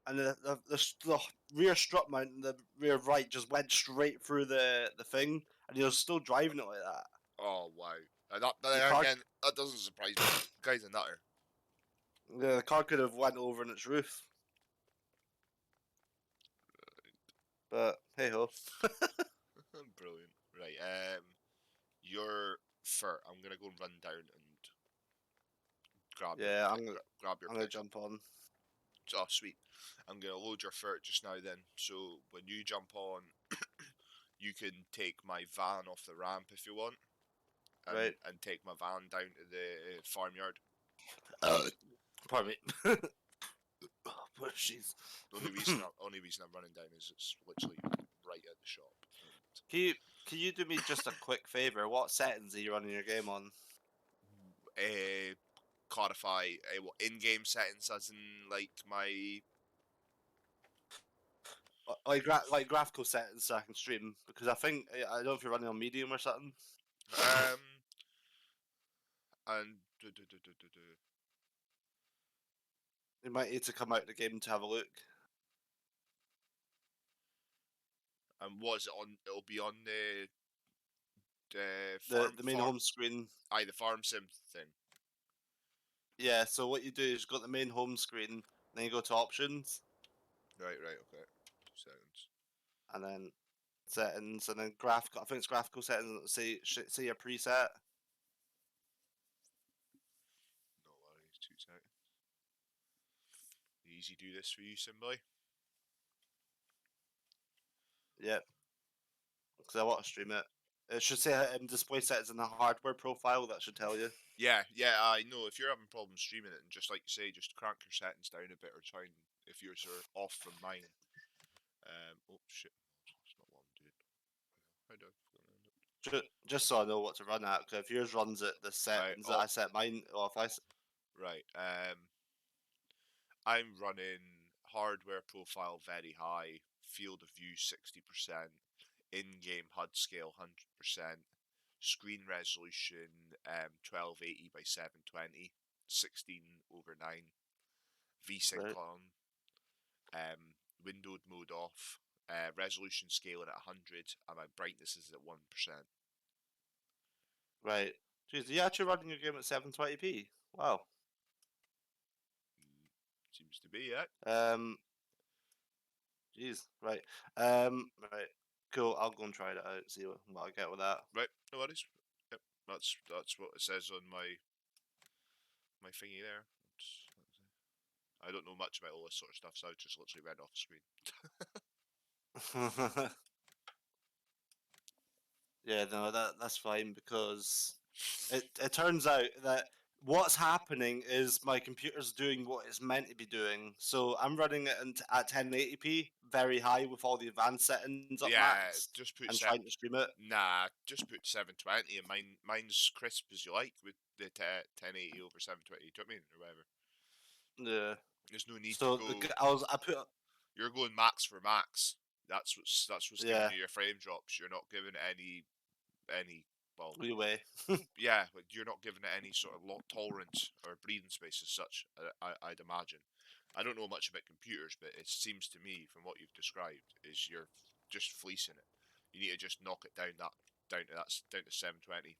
and the rear strut mount and the rear right just went straight through the thing, and he was still driving it like that. Oh wow! car, Again, that doesn't surprise me. The guy's a nutter. the car could have went over on its roof. But hey ho. Brilliant. Right. Your fur. I'm gonna go and run down and grab Yeah, grab your I'm gonna pistol. jump on. Oh, sweet. I'm gonna load your fur just now. Then, so when you jump on, you can take my van off the ramp if you want, Right. and take my van down to the farmyard. Pardon me. Oh, jeez. Only reason I'm running down is it's literally right at the shop. Can you do me just a quick favor? What settings are you running your game on? Clarify what in-game settings, as in like my Like graphical settings so I can stream, because I don't know if you're running on medium or something. and You might need to come out of the game to have a look. and what is it on? It'll be on the The main home screen. the farm sim thing. Yeah, so what you do is you got the main home screen, then you go to options. Right, okay. 2 seconds. And then settings, and then graphical. I think it's graphical settings. Say your preset. No worries, 2 seconds. Easy do this for you, Simboy. Yep. Because I want to stream it. It should say display settings in the hardware profile. That should tell you. Yeah, I know. If you're having problems streaming it, and just like you say, just crank your settings down a bit, or try and if yours are off from mine. Oh shit, that's not what I'm doing. How do I just so I know what to run at. Because if yours runs at the settings that I set mine off, right. I'm running hardware profile very high, field of view 60%, in-game HUD scale 100%, screen resolution 1280 by 720, 16:9, VSync right. on, windowed mode off, resolution scaling at 100, and my brightness is at 1%. Right. Jeez, are you actually running your game at 720p? Wow. Seems to be, yeah. Jeez, right. Right. Cool. I'll go and try that out. See what I get with that. Right. No worries. Yep. That's what it says on my thingy there. I don't know much about all this sort of stuff, so I just literally read off the screen. Yeah, no, that's fine, because it turns out that what's happening is my computer's doing what it's meant to be doing. So I'm running it at 1080p, very high with all the advanced settings up max, just put and trying to stream it. Nah, just put 720, and mine's crisp as you like with the 1080 over 720. Do you know what I mean, or whatever? Yeah. There's no need so to go. You're going max for max. That's what's giving you your frame drops. You're not giving it any leeway. Yeah, but you're not giving it any sort of tolerance or breathing space as such. I'd imagine. I don't know much about computers, but it seems to me, from what you've described, is you're just fleecing it. You need to just knock it down to 720.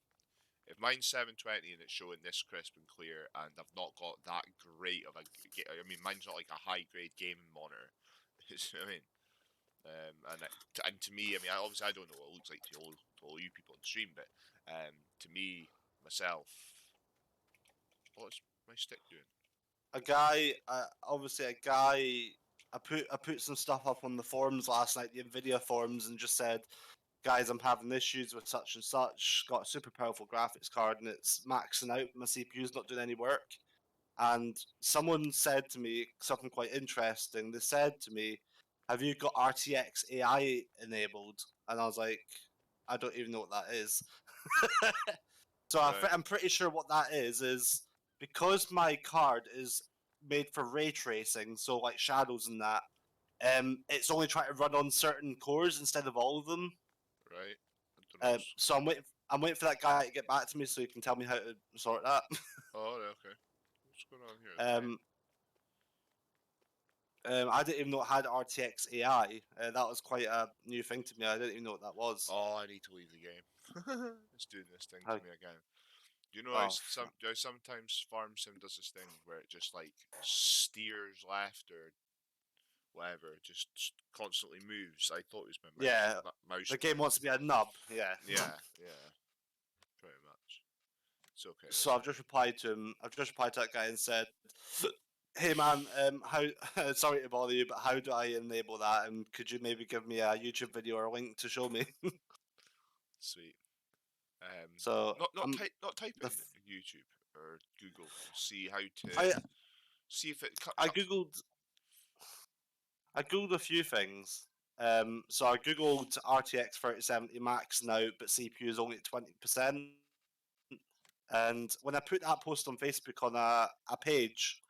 If mine's 720 and it's showing this crisp and clear, and I've not got that great of a, I mean, mine's not like a high grade gaming monitor. You know what I mean? And to me, I mean, obviously I don't know what it looks like to all you people on the stream, but to me, myself, what's my stick doing? A guy, I put some stuff up on the forums last night, the Nvidia forums, and just said, guys, I'm having issues with such and such, got a super powerful graphics card and it's maxing out, my CPU's not doing any work. And someone said to me something quite interesting. They said to me, have you got RTX AI enabled? And I was like, I don't even know what that is. So Right. I'm pretty sure what that is because my card is made for ray tracing, so like shadows and that, it's only trying to run on certain cores instead of all of them. Right. So I'm waiting for that guy to get back to me so he can tell me how to sort that. Oh, okay. What's going on here? I didn't even know it had RTX AI. That was quite a new thing to me. I didn't even know what that was. Oh, I need to leave the game. It's doing this thing How, to me again. Do you know oh, how sometimes Farm Sim does this thing where it just like steers left or whatever, it just constantly moves? I thought it was my yeah. mouse. The game wants to be a nub. Yeah. Yeah, yeah, pretty much. It's okay. So It's I've just replied to him. I've just replied to that guy and said, "Hey man, how? Sorry to bother you, but how do I enable that? And could you maybe give me a YouTube video or a link to show me?" sweet. So Not type the in YouTube or Google. See how to I see if it I comes. googled a few things. So I googled RTX 3070 Max now, but CPU is only at 20%. And when I put that post on Facebook on a page,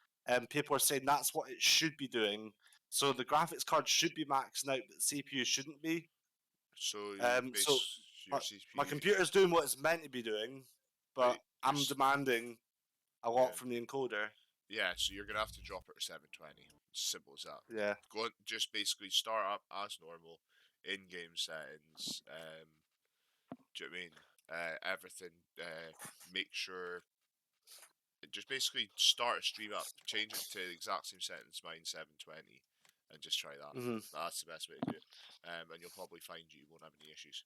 people are saying that's what it should be doing. So the graphics card should be maxing out, but the CPU shouldn't be. So you So base your my, my CPU. computer's doing what it's meant to be doing, But but I'm demanding a lot yeah, from the encoder. yeah. So you're gonna have to drop it to 720. Simple as that. Yeah. Go just basically start up as normal, in-game settings. Do you know what I mean? Everything. Make sure. Just basically start a stream up, change it to the exact same settings, mine 720, and just try that. Hmm. That's the best way to do it. And you'll probably find you won't have any issues,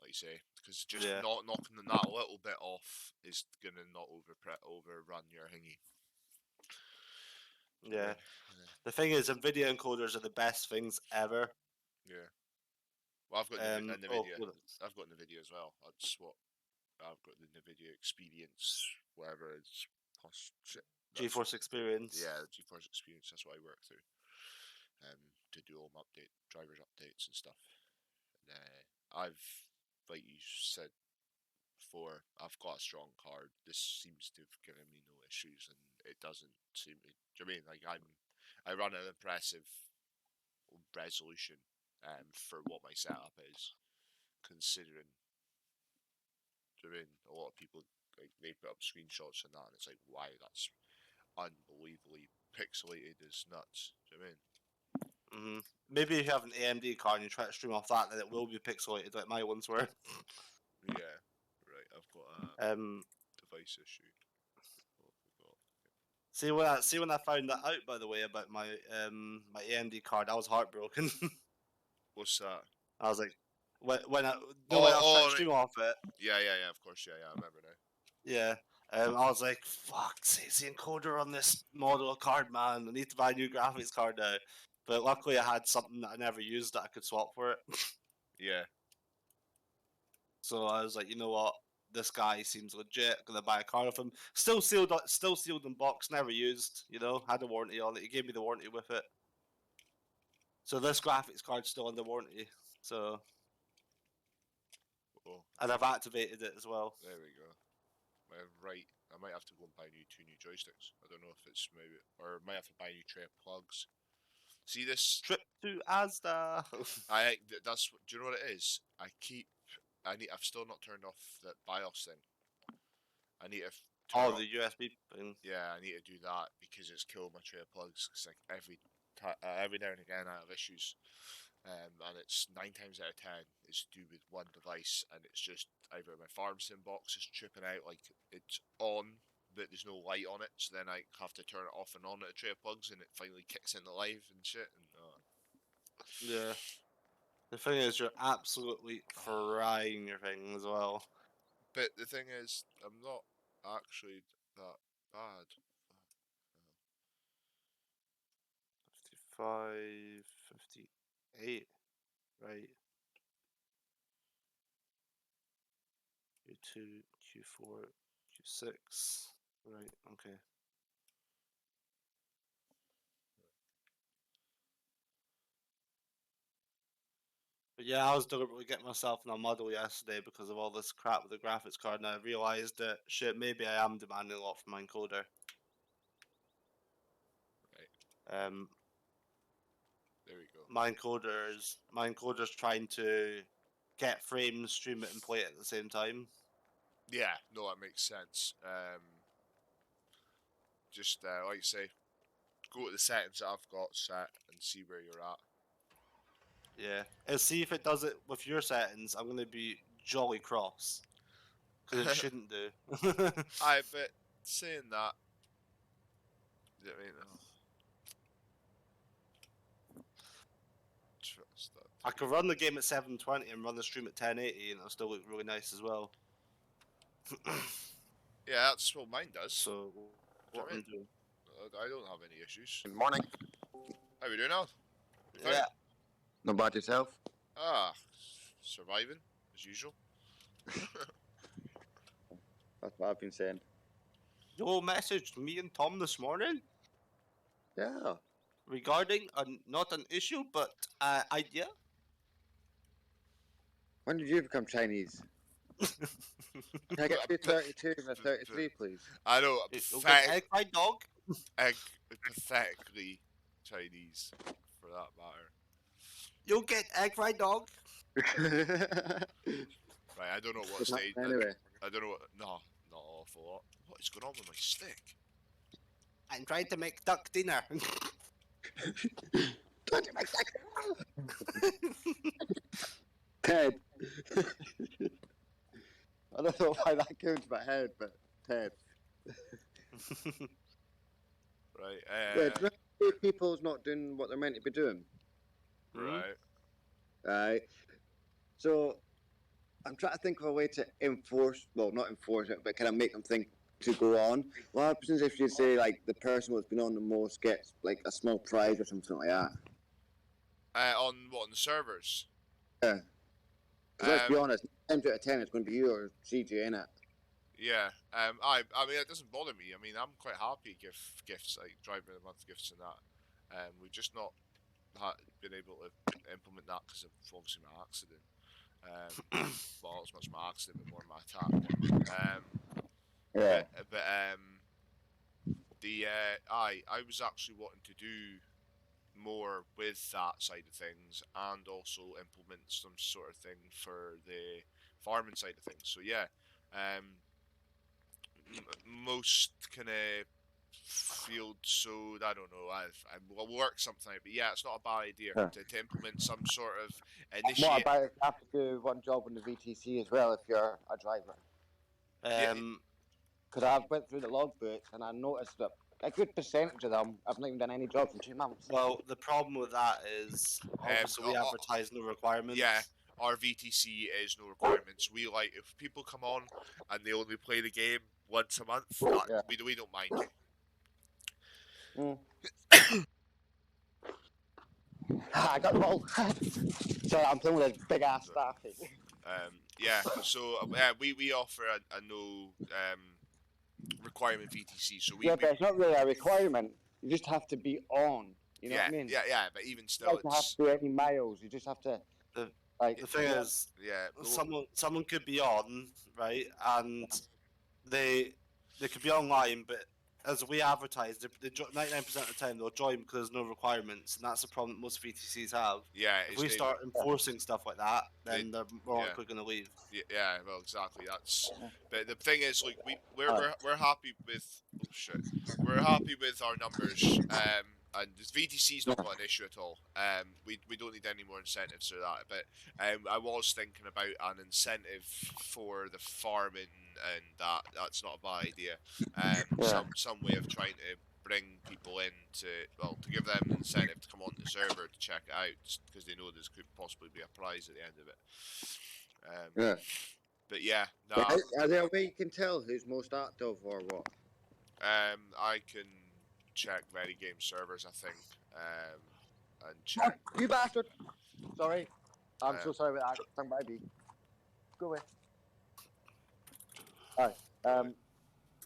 like you say, because just Yeah. not knocking that little bit off is gonna not overrun your hingy. Do you know Yeah. what I mean? The thing is, NVIDIA encoders are the best things ever. Yeah. Well, I've got Oh, Nvidia. I've got Nvidia as well. That's what I've got, the Nvidia Experience, whatever it's shit. That's GeForce Experience. yeah, the GeForce Experience. That's what I work through. To do all my drivers updates and stuff. And, I've, like you said before, I've got a strong card. This seems to have given me no issues, and it doesn't seem to. Do you know what I mean? Like I run an impressive resolution, for what my setup is, considering. Do you know what I mean? A lot of people like they put up screenshots and that, and it's like, wow, that's unbelievably pixelated as nuts. Do you know what I mean? Hmm. Maybe if you have an AMD card and you try to stream off that, then it will be pixelated like my ones were. Yeah, right. I've got a Um, device issue. What have we got? see when I found that out, by the way, about my AMD card, I was heartbroken. What's that? I was like, when I no when I Oh, was trying to oh, right. stream off it, Yeah, yeah, yeah. Of course, yeah, yeah. I remember now. yeah. I was like, fuck, it's the encoder on this model card, man. I need to buy a new graphics card now. But luckily, I had something that I never used that I could swap for it. Yeah, So I was like, you know what? This guy seems legit. Gonna buy a card off him. Still sealed in box, never used. You know, had a warranty on it. He gave me the warranty with it. So this graphics card's still under warranty. So oh, and I've activated it as well. there we go. Right, I might have to go and buy two new joysticks. I don't know if it's maybe, or I might have to buy a new tray of plugs. See this? Trip to Asda. That's. Do you know what it is? I've still not turned off that BIOS thing. I need to turn Oh, off. the USB thing. Yeah, I need to do that because it's killed my tray of plugs. Because like every now and again I have issues, and it's 9 times out of 10 it's to do with one device, and it's just either my farm sim box is tripping out, like it's on but there's no light on it, so then I have to turn it off and on at a tray of plugs, and it finally kicks into live and shit. And Yeah. The thing is, you're absolutely frying your thing as well. but the thing is, I'm not actually that bad. 55, 58. Right. Q2, Q4, Q6. Right. Okay. But yeah, I was deliberately getting myself in a muddle yesterday because of all this crap with the graphics card, and I realised that shit, maybe I am demanding a lot from my encoder. Right, Um, there we go. my encoder's trying to get frames, stream it, and play it at the same time. Yeah, no, that makes sense. Just like you say, go to the settings that I've got set and see where you're at. Yeah. And see if it does it with your settings. I'm gonna be jolly cross. Because it shouldn't do. Aye, but saying that, I mean, trust that. I could run the game at 720 and run the stream at 1080 and it'll still look really nice as well. Yeah, that's what mine does. So, what I'm doing. I don't have any issues. Good morning. How we doing, Al? You fine? Yeah. Not about yourself? Ah, surviving, as usual. That's what I've been saying. You all messaged me and Tom this morning Yeah. regarding not an issue, but idea. When did you become Chinese? Can I get 232 and a 33, please? I know, You'll get egg fried dog. pathetically Chinese, for that matter. You'll get egg fried dog. Right, I don't know what stage. Anyway. I don't know what. No, not an awful lot. What is going on with my stick? I'm trying to make duck dinner. Don't you make that? Ted. I don't know why that came to my head, but Ted. Right. Yeah, do you know people's not doing what they're meant to be doing? Right. Right. So I'm trying to think of a way to enforce, well, not enforce it, but kind of make them think to go on. What happens if you say, like, the person who's been on the most gets, like, a small prize or something like that? On what, on the servers? Yeah. 'Cause let's be honest, 10 out of 10 it's going to be you or CJ, innit? Yeah. I mean, it doesn't bother me. I mean, I'm quite happy to give gifts, like driver of the month gifts and that. We've just not been able to implement that because of obviously my accident. Well, not as much my accident, but more my attack. Yeah. But I was actually wanting to do more with that side of things and also implement some sort of thing for the farming side of things. So yeah, most kind of field, so I don't know. I'll work something out, but yeah, it's not a bad idea to implement some sort of What initiate. about if you have to do one job on the VTC as well if you're a driver? Because I've went through the logbooks and I noticed that a good percentage of them I've not even done any jobs in 2 months. Well, the problem with that is obviously we advertise no requirements. Yeah, our VTC is no requirements. We like if people come on and they only play the game once a month, we don't mind it. I got the ball. Sorry, I'm playing with this big ass staff. Yeah, so we offer a no requirement VTC. So but it's not really a requirement. You just have to be on. You know what I mean? Yeah, but even still, you don't have to do any miles. You just have to. The the thing is, someone could be on, right, and they could be online, but as we advertise, 99% of the time they'll join because there's no requirements, and that's the problem that most VTCs have. Yeah, if we start enforcing stuff like that, then they're more likely going to leave. Yeah, well, exactly. That's. But the thing is, like, we're happy with. Oh shit, we're happy with our numbers. And the VTC is not an issue at all. We don't need any more incentives for that. But I was thinking about an incentive for the farming, and that's not a bad idea. Some way of trying to bring people in to give them an incentive to come on the server to check it out, because they know there could possibly be a prize at the end of it. But yeah, no. Are there a way you can tell who's most active or what? I can check Ready Game servers, I think, and check. You bastard! Sorry, I'm so sorry about that. Tongue baby. Go away. Alright.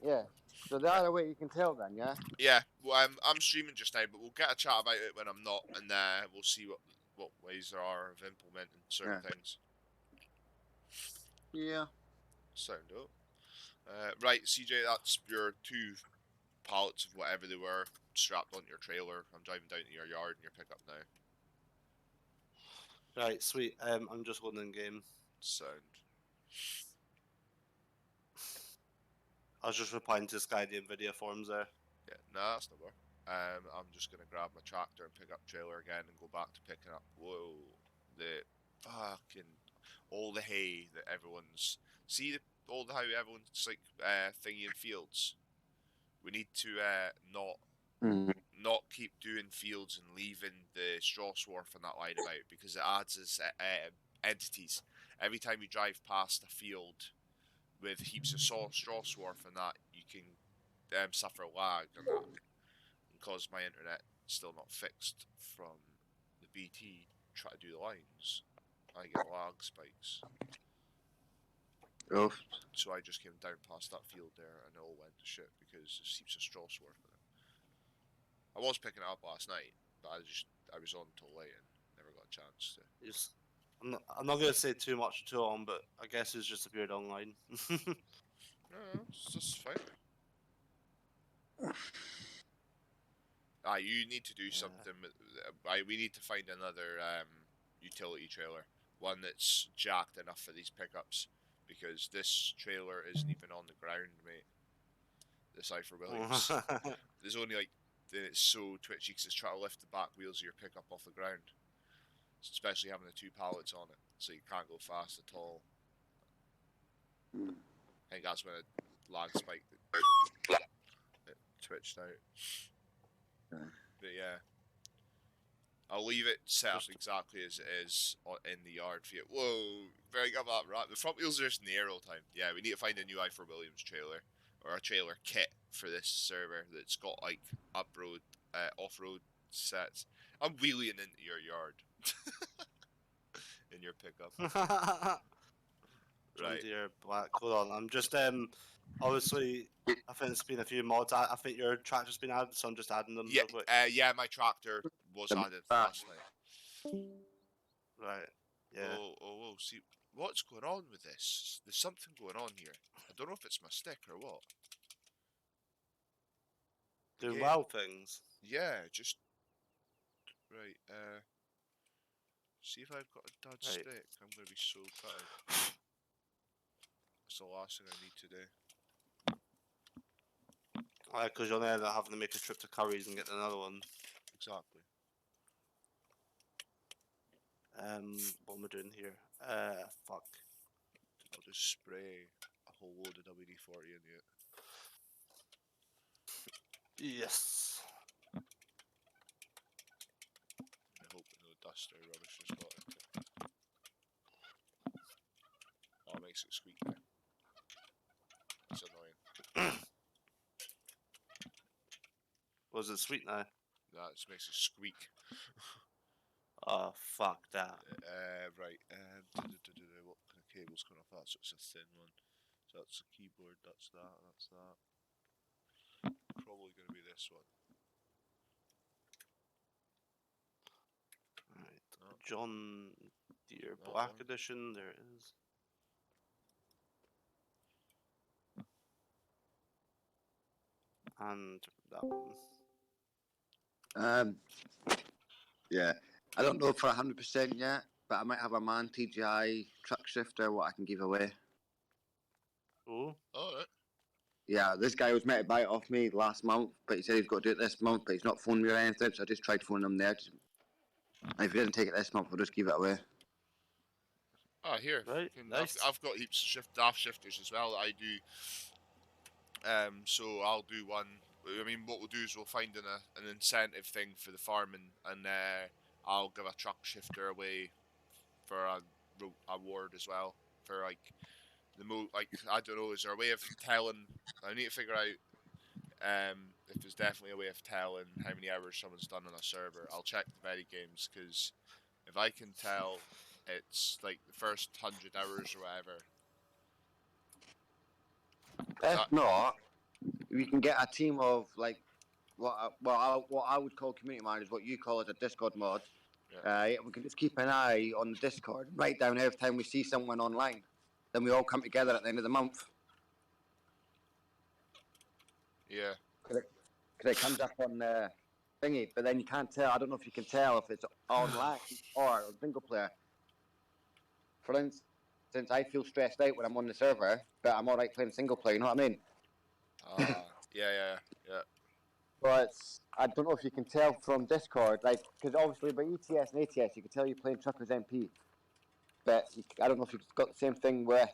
Yeah. So the other way you can tell then, yeah. Yeah. Well, I'm streaming just now, but we'll get a chat about it when I'm not, and we'll see what ways there are of implementing certain things. Yeah. Sound up. Right, CJ, that's your 2 pallets of whatever they were strapped onto your trailer. I'm driving down to your yard and your pickup now. Right, sweet. I'm just going in game. Sound. I was just replying to Sky the video forums there. Yeah, nah, that's not work. I'm just gonna grab my tractor and pick up trailer again and go back to picking up. Whoa, the fucking all the hay that everyone's all the how everyone's like thingy in fields. We need to not keep doing fields and leaving the straw swarf and that line about because it adds as entities. Every time you drive past a field with heaps of straw swarf and that, you can suffer lag and that. And cause my internet still not fixed from the BT try to do the lines, I get lag spikes. Oh. So I just came down past that field there and it all went to shit because there's heaps of straw swarf in it. I was picking it up last night, but I was on until late and never got a chance to. I'm not gonna say too much too long, but I guess it's just appeared online. No, it's just fine. You need to do something. We need to find another utility trailer, one that's jacked enough for these pickups, because this trailer isn't even on the ground, mate. This Cypher Williams. There's only like, it's so twitchy because it's trying to lift the back wheels of your pickup off the ground, especially having the 2 pallets on it, so you can't go fast at all. I think that's when it lag spiked. It twitched out. But yeah, I'll leave it set up exactly as it is in the yard for you. Whoa, very good that right. The front wheels are just in the air all the time. Yeah, we need to find a new I4 Williams trailer or a trailer kit for this server that's got like up-road, off-road sets. I'm wheeling into your yard in your pickup. Right. Dear Black. Hold on, I'm just obviously I think it's been a few mods. I think your tractor's been added, so I'm just adding them Yeah, real quick. yeah, my tractor was added last night. Right. Yeah. Oh, see, what's going on with this? There's something going on here. I don't know if it's my stick or what. Doing Yeah. wild things. Yeah, just right. See if I've got a dud stick. I'm gonna be so gutted. That's the last thing I need to do. Because you're there having to make a trip to Curry's and get another one. Exactly. What am I doing here? Fuck. I'll just spray a whole load of WD-40 in it. Yes. I hope no dust or rubbish has got into it. Oh, it makes it squeak now. That's annoying. Was it sweet now? That just makes it squeak. Oh, fuck that. Right. What kind of cable's coming off that? So it's a thin one. So that's the keyboard. That's that. That's that. Probably going to be this one. Right. Oh. John Deere That Black one. Edition. There it is. And that one. Yeah. I don't know for 100% yet, but I might have a man TGI truck shifter what I can give away. Oh. Alright. Yeah, this guy was meant to buy it off me last month, but he said he's got to do it this month, but he's not phoned me or anything, so I just tried phoning him there. And if he didn't take it this month, we'll just give it away. Ah, here. Right, nice. I've got heaps of daft shifters as well that I do. So I'll do one. I mean, what we'll do is we'll find an incentive thing for the farming, and I'll give a truck shifter away for a award as well for like I don't know. Is there a way of telling? I need to figure out if there's definitely a way of telling how many hours someone's done on a server. I'll check the very games, because if I can tell it's like the first 100 hours or whatever. If not, we can get a team of like what I would call community managers, what you call as a Discord mod. Yeah. We can just keep an eye on the Discord, write down every time we see someone online. Then we all come together at the end of the month. Yeah. Because it comes up on the thingy, but then you can't tell. I don't know if you can tell if it's online or single player. For instance, I feel stressed out when I'm on the server, but I'm alright playing single player, you know what I mean? Yeah. But I don't know if you can tell from Discord, like, because obviously by ETS and ATS, you can tell you're playing Truckers MP. But I don't know if you've got the same thing with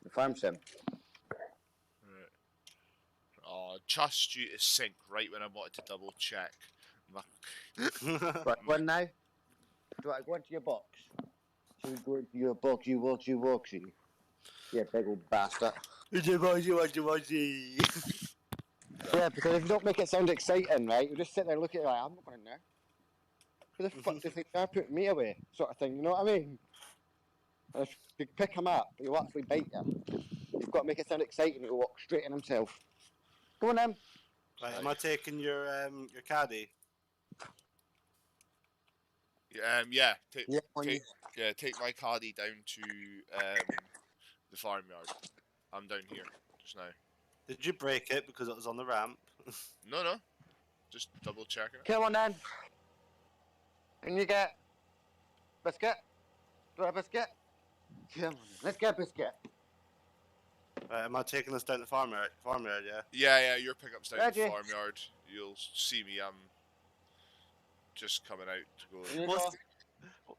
the Farm Sim. Right. Oh, just due to sync right when I wanted to double check. Right, one now. Do I go into your box? Should we go into your box, you boxy? Yeah, big old bastard. Yeah, because if you don't make it sound exciting, right, you just sit there and look at it like, I'm not going in there. Who the fuck do you think they're putting me away? Sort of thing, you know what I mean? And if you pick him up, he'll actually bite you. You've got to make it sound exciting, he'll walk straight in himself. Go on then. Right, am I taking your caddy? Yeah, take Yeah, take my caddy down to the farmyard. I'm down here just now. Did you break it because it was on the ramp? No, just double checking it. come on then. And you get biscuit. Do I have biscuit? Come on, let's get biscuit. Right, am I taking us down to farmyard? Farmyard, yeah. Yeah, your pickup's down to the Reggie. farmyard. You'll see me. I'm just coming out to go. Here you go.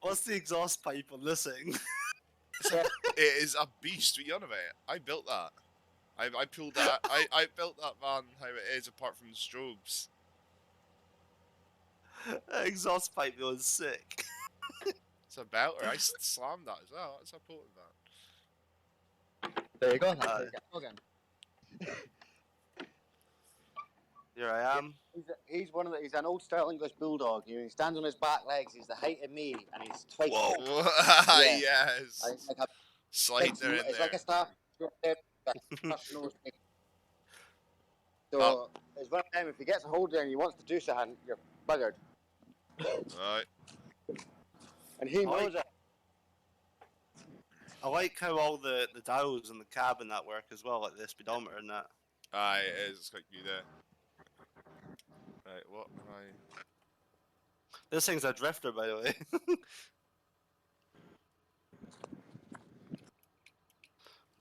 What's the exhaust pipe on this thing? It is a beast. What are you on about? I built that. I pulled that. I built that van how it is, apart from the strobes. That exhaust pipe was sick. It's a belter. I slammed that as well. That's a potent van. There you go. Again. Here I am. He's one of the. He's an old style English bulldog. He stands on his back legs. He's the height of me, and he's twice. Whoa. Yeah. Yes. Like a, Slide there in it's there. like a staff. So it's one time if he gets a hold there and he wants to do something, you're buggered. Right. And he knows it. I like how all the dials in the cab and that work as well, like the speedometer and that. Aye, it is. It's like you there. Right, what am I... This thing's a drifter, by the way.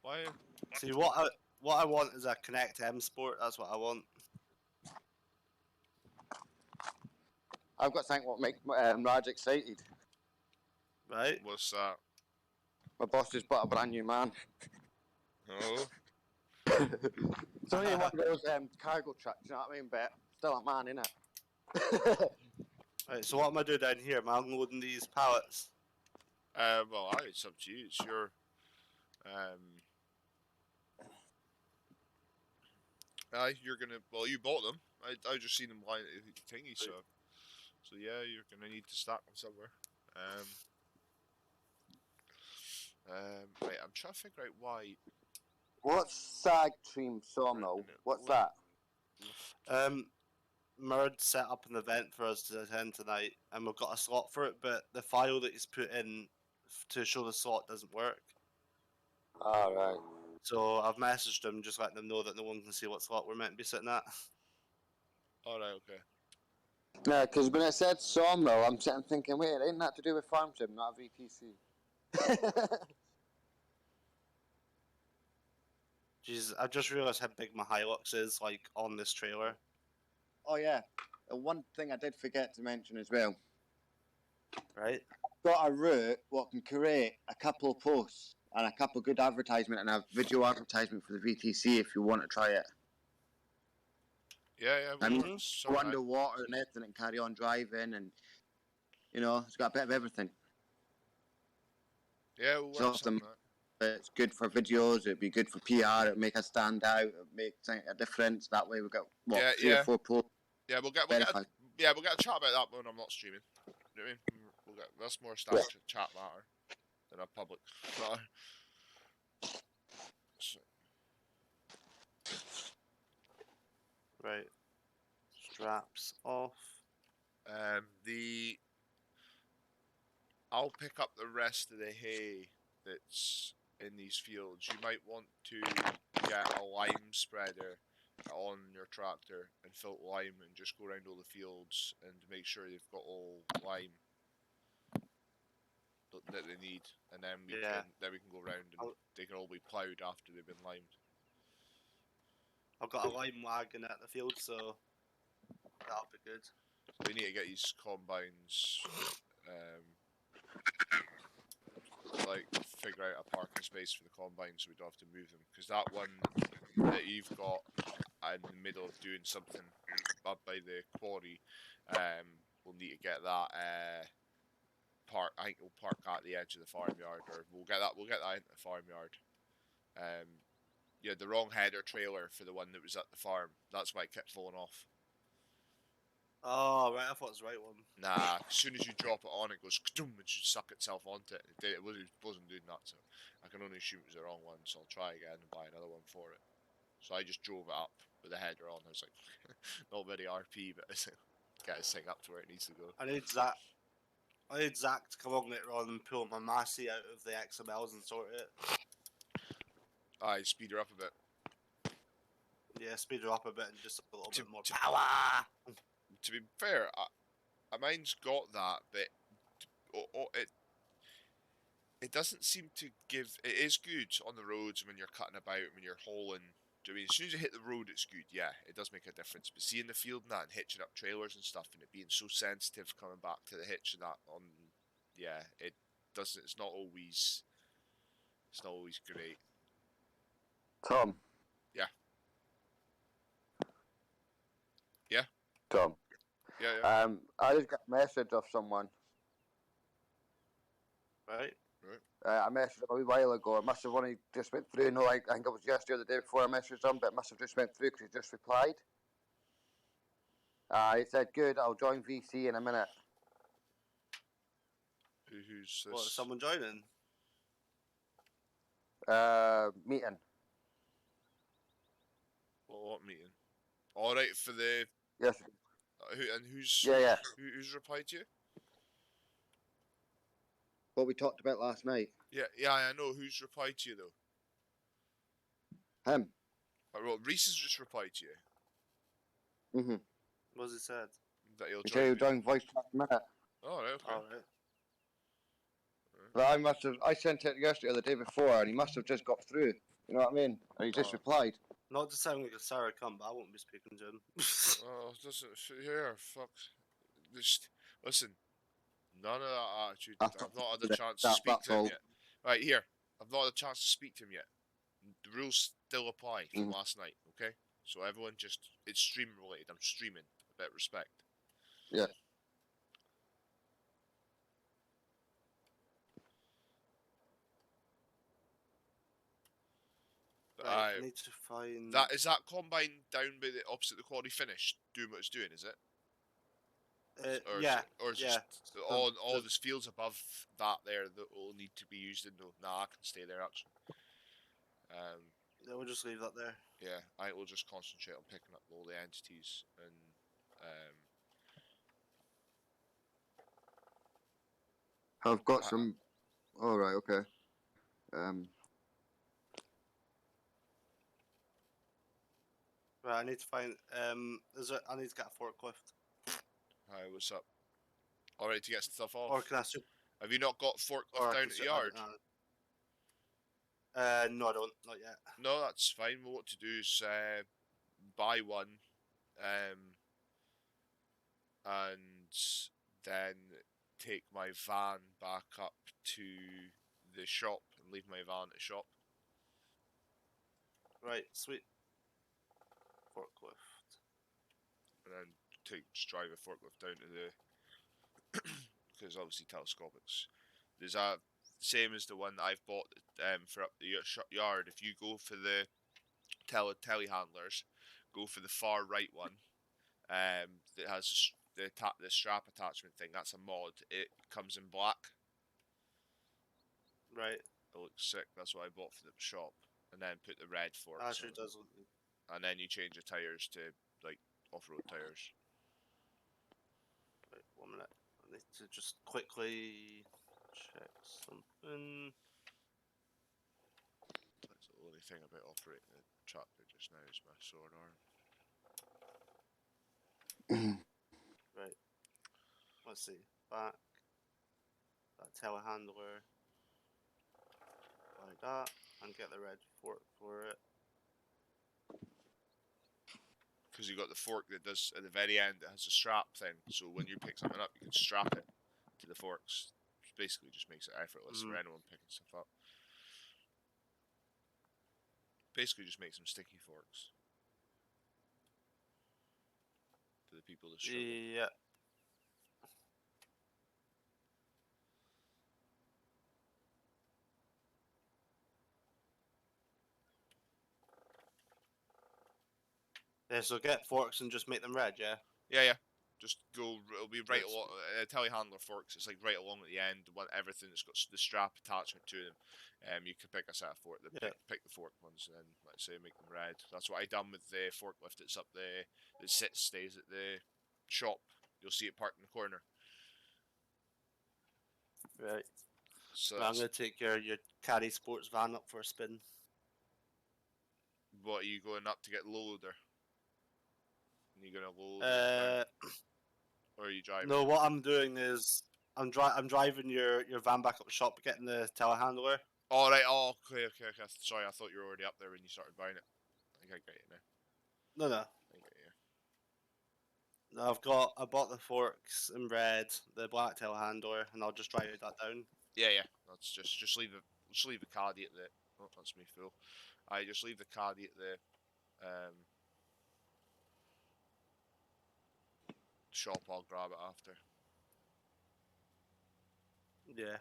Why? See, what I want is a Connect M Sport. That's what I want. I've got something what make Raj excited. Right? What's that? My boss just bought a brand new man. Oh. It's only one of those cargo trucks, you know what I mean? But still a man, innit? Right, so what am I doing down here? Am I unloading these pallets? Well, aye, it's up to you. It's your... Aye, you're gonna... Well, you bought them. I just seen them lying at the thingy, so... So yeah, you're gonna need to stack them somewhere. Wait, I'm trying to figure out why... What's Sag Tream Sawmill? What's that? Murd set up an event for us to attend tonight, and we've got a slot for it, but the file that he's put in to show the slot doesn't work. Alright. So I've messaged him, just letting them know that no one can see what slot we're meant to be sitting at. Alright, okay. No, because when it said Sawmill, I'm sitting thinking, wait, ain't that to do with Farm Sim, not a VTC? Jeez, I just realised how big my Hilux is, like, on this trailer. Oh yeah, one thing I did forget to mention as well. Right? Got a route what can create a couple of posts and a couple of good advertisement and a video advertisement for the VTC if you want to try it. Yeah, I we'll mean, work go something out. underwater and everything and carry on driving and, you know, it's got a bit of everything. Yeah, we'll work Some of something them- out. It's good for videos, it'd be good for PR, it'd make us stand out, it'd make a difference. That way we've got, what, Yeah, 3 yeah. or 4 posts. Yeah, we'll get a chat about that when I'm not streaming. You know what I mean? That's more staff chat matter than a public matter. So, Right. Straps off. I'll pick up the rest of the hay that's in these fields. You might want to get a lime spreader on your tractor and fill lime and just go around all the fields and make sure they've got all lime that they need, and then we can go around and they can all be ploughed after they've been limed. I've got a lime wagon at the field, so that'll be good. We need to get these combines, like figure out a parking space for the combines so we don't have to move them. Because that one that you've got in the middle of doing something up by the quarry, we'll need to get that park. I think we'll park at the edge of the farmyard, or we'll get that into the farmyard. Yeah, the wrong header trailer for the one that was at the farm. That's why it kept falling off. Oh, right, I thought it was the right one. Nah, as soon as you drop it on, it goes and should suck itself onto it. It wasn't doing that, so I can only assume it was the wrong one. So I'll try again and buy another one for it. So I just drove it up with the header on. I was like, not very RP, but get this thing up to where it needs to go. I need Zach to come along later on and pull my Massey out of the XMLs and sort it. Aye, speed her up a bit. Yeah, speed her up a bit and just a little bit more to- power. To be fair, mine's got that, but it doesn't seem to give. It is good on the roads when you're cutting about, when you're hauling. Do you know what I mean? As soon as you hit the road, it's good. Yeah, it does make a difference. But seeing the field and that, and hitching up trailers and stuff, and it being so sensitive coming back to the hitch and that on, yeah, it doesn't. It's not always great. Tom. Yeah. Yeah. Tom. Yeah. I just got a message off someone. Right. I messaged him a wee while ago. It must have only just went through. No, I think it was yesterday or the day before I messaged him, but it must have just went through because he just replied. He said, "Good, I'll join VC in a minute." Who's this? What, is someone joining? Meeting. What meeting? All right, for the. Yes. Who's? Yeah. Who's replied to you? What we talked about last night. Yeah, I know. Who's replied to you though? Him. Well, Reese has just replied to you. Mhm. What's he said? That he'll He join. said he'll join voice chat in a minute. Oh, right, okay. Alright. But I sent it yesterday or the day before, and he must have just got through. You know what I mean? And he just replied. Not to sound like a sour cunt, but I won't be speaking to him. Oh, doesn't here? Fuck. Just listen. None of that attitude. I've not had a chance to speak to him yet. Right here, I've not had a chance to speak to him yet. The rules still apply from last night. Okay, so everyone it's stream related. I'm streaming. A bit of respect. Yeah. Right, I need to find that. Is that combine down by the opposite the quarry finished doing what it's doing? Is it? Yeah. Or is yeah. just all the fields above that there that will need to be used in? Nah, I can stay there actually. Yeah, we'll just leave that there. Yeah, I will just concentrate on picking up all the entities and I've got some. All right. Okay. Right, I need to find. I need to get a forklift. Hi, what's up? All right, to get stuff off. Or can I super? Have you not got forklift down at the yard? No, I don't. Not yet. No, that's fine. Well, what to do is buy one, and then take my van back up to the shop and leave my van at the shop. Right, sweet. Forklift. And then just drive a forklift down to the because obviously telescopics. There's a same as the one that I've bought for up the yard. If you go for the telehandlers, go for the far right one. That has the strap attachment thing. That's a mod. It comes in black. Right. It looks sick. That's what I bought for the shop. And then put the red forks. Actually, it does look good. And then you change the tires to like off-road tires. Right, 1 minute. I need to just quickly check something. That's the only thing about operating the tractor just now is my sword arm. Right. Let's see. Back. That telehandler. Like that. And get the red fork for it. Because you got the fork that does at the very end. It has a strap thing, so when you pick something up, you can strap it to the forks. Which basically just makes it effortless for anyone picking stuff up. Basically, just makes them sticky forks for the people that struggle. Yeah. Yeah, so get forks and just make them red, yeah? Yeah. Just go. It'll be right Yes. along. Telehandler forks. It's like right along at the end. Everything that's got the strap attachment to them. You can pick a set of fork. Pick the fork ones, and then let's say make them red. That's what I done with the forklift that's up there. That stays at the shop. You'll see it parked in the corner. Right. So I'm going to take your caddy sports van up for a spin. what are you going up to get loader? And you're gonna load it down, or are you driving? No, what I'm doing is I'm driving your van back up the shop, getting the telehandler. Oh right. Oh okay. Sorry, I thought you were already up there when you started buying it. I think I get it now. No. I get you. No, I bought the forks in red, the black telehandler, and I'll just drive that down. Yeah. That's just leave the caddy at the. Oh, that's me full. I just leave the caddy at the shop. I'll grab it after. Yeah.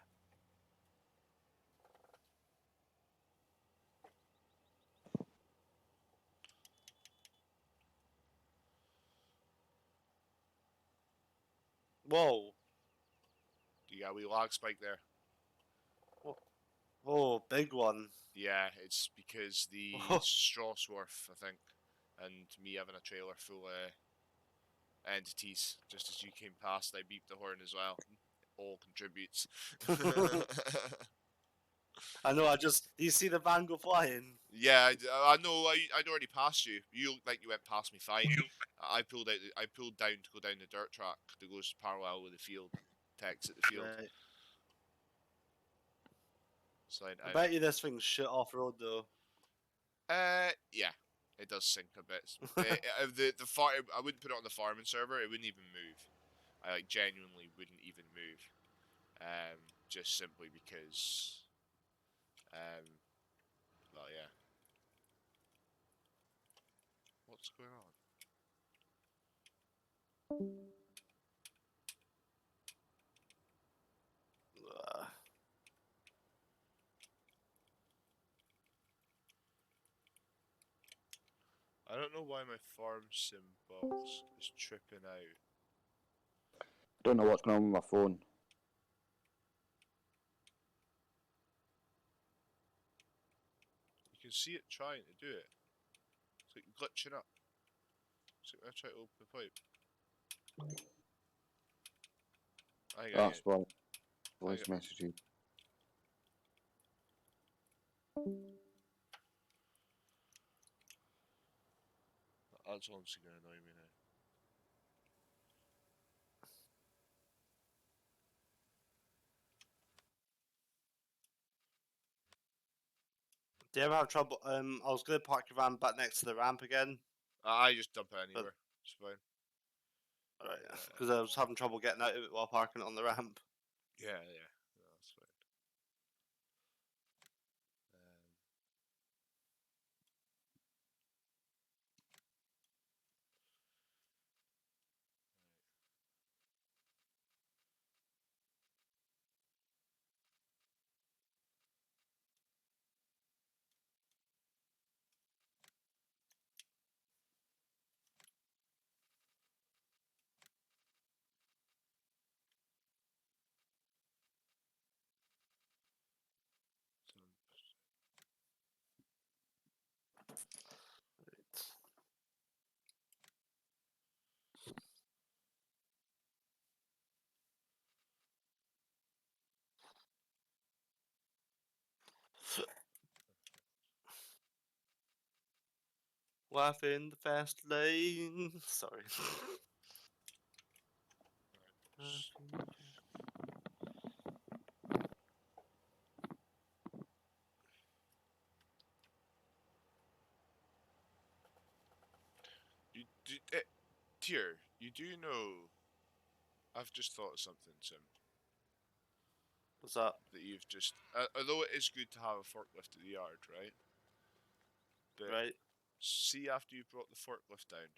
Whoa. You got a wee lag spike there. Oh, big one. Yeah, it's because the Oh. Strawsworth, I think, and me having a trailer full of entities. Just as you came past, I beeped the horn as well. All contributes. I know. Do you see the van go flying? Yeah, I know. I'd already passed you. You looked like you went past me fine. I pulled out. I pulled down to go down the dirt track that goes parallel with the field. To exit the field. Right. So I bet you this thing's shit off road though. Yeah, it does sink a bit. I wouldn't put it on the farming server. It wouldn't even move. I genuinely wouldn't even move. Just simply because. Well, yeah. What's going on? I don't know why my farm sim box is tripping out. Don't know what's going on with my phone. You can see it trying to do it. It's like glitching up. So I try to open the pipe. I think That's why. Voice messaging. That's honestly going to annoy me now. Do you ever have trouble? I was going to park your van back next to the ramp again. I just dump it anywhere. It's fine. Right, because I was having trouble getting out of it while parking it on the ramp. Yeah. No, that's fine. Life in the fast lane. Sorry. You do, Tier, you do know. I've just thought of something, Sim. What's that? That you've just. Although it is good to have a forklift at the yard, right? But Right. see, after you brought the forklift down,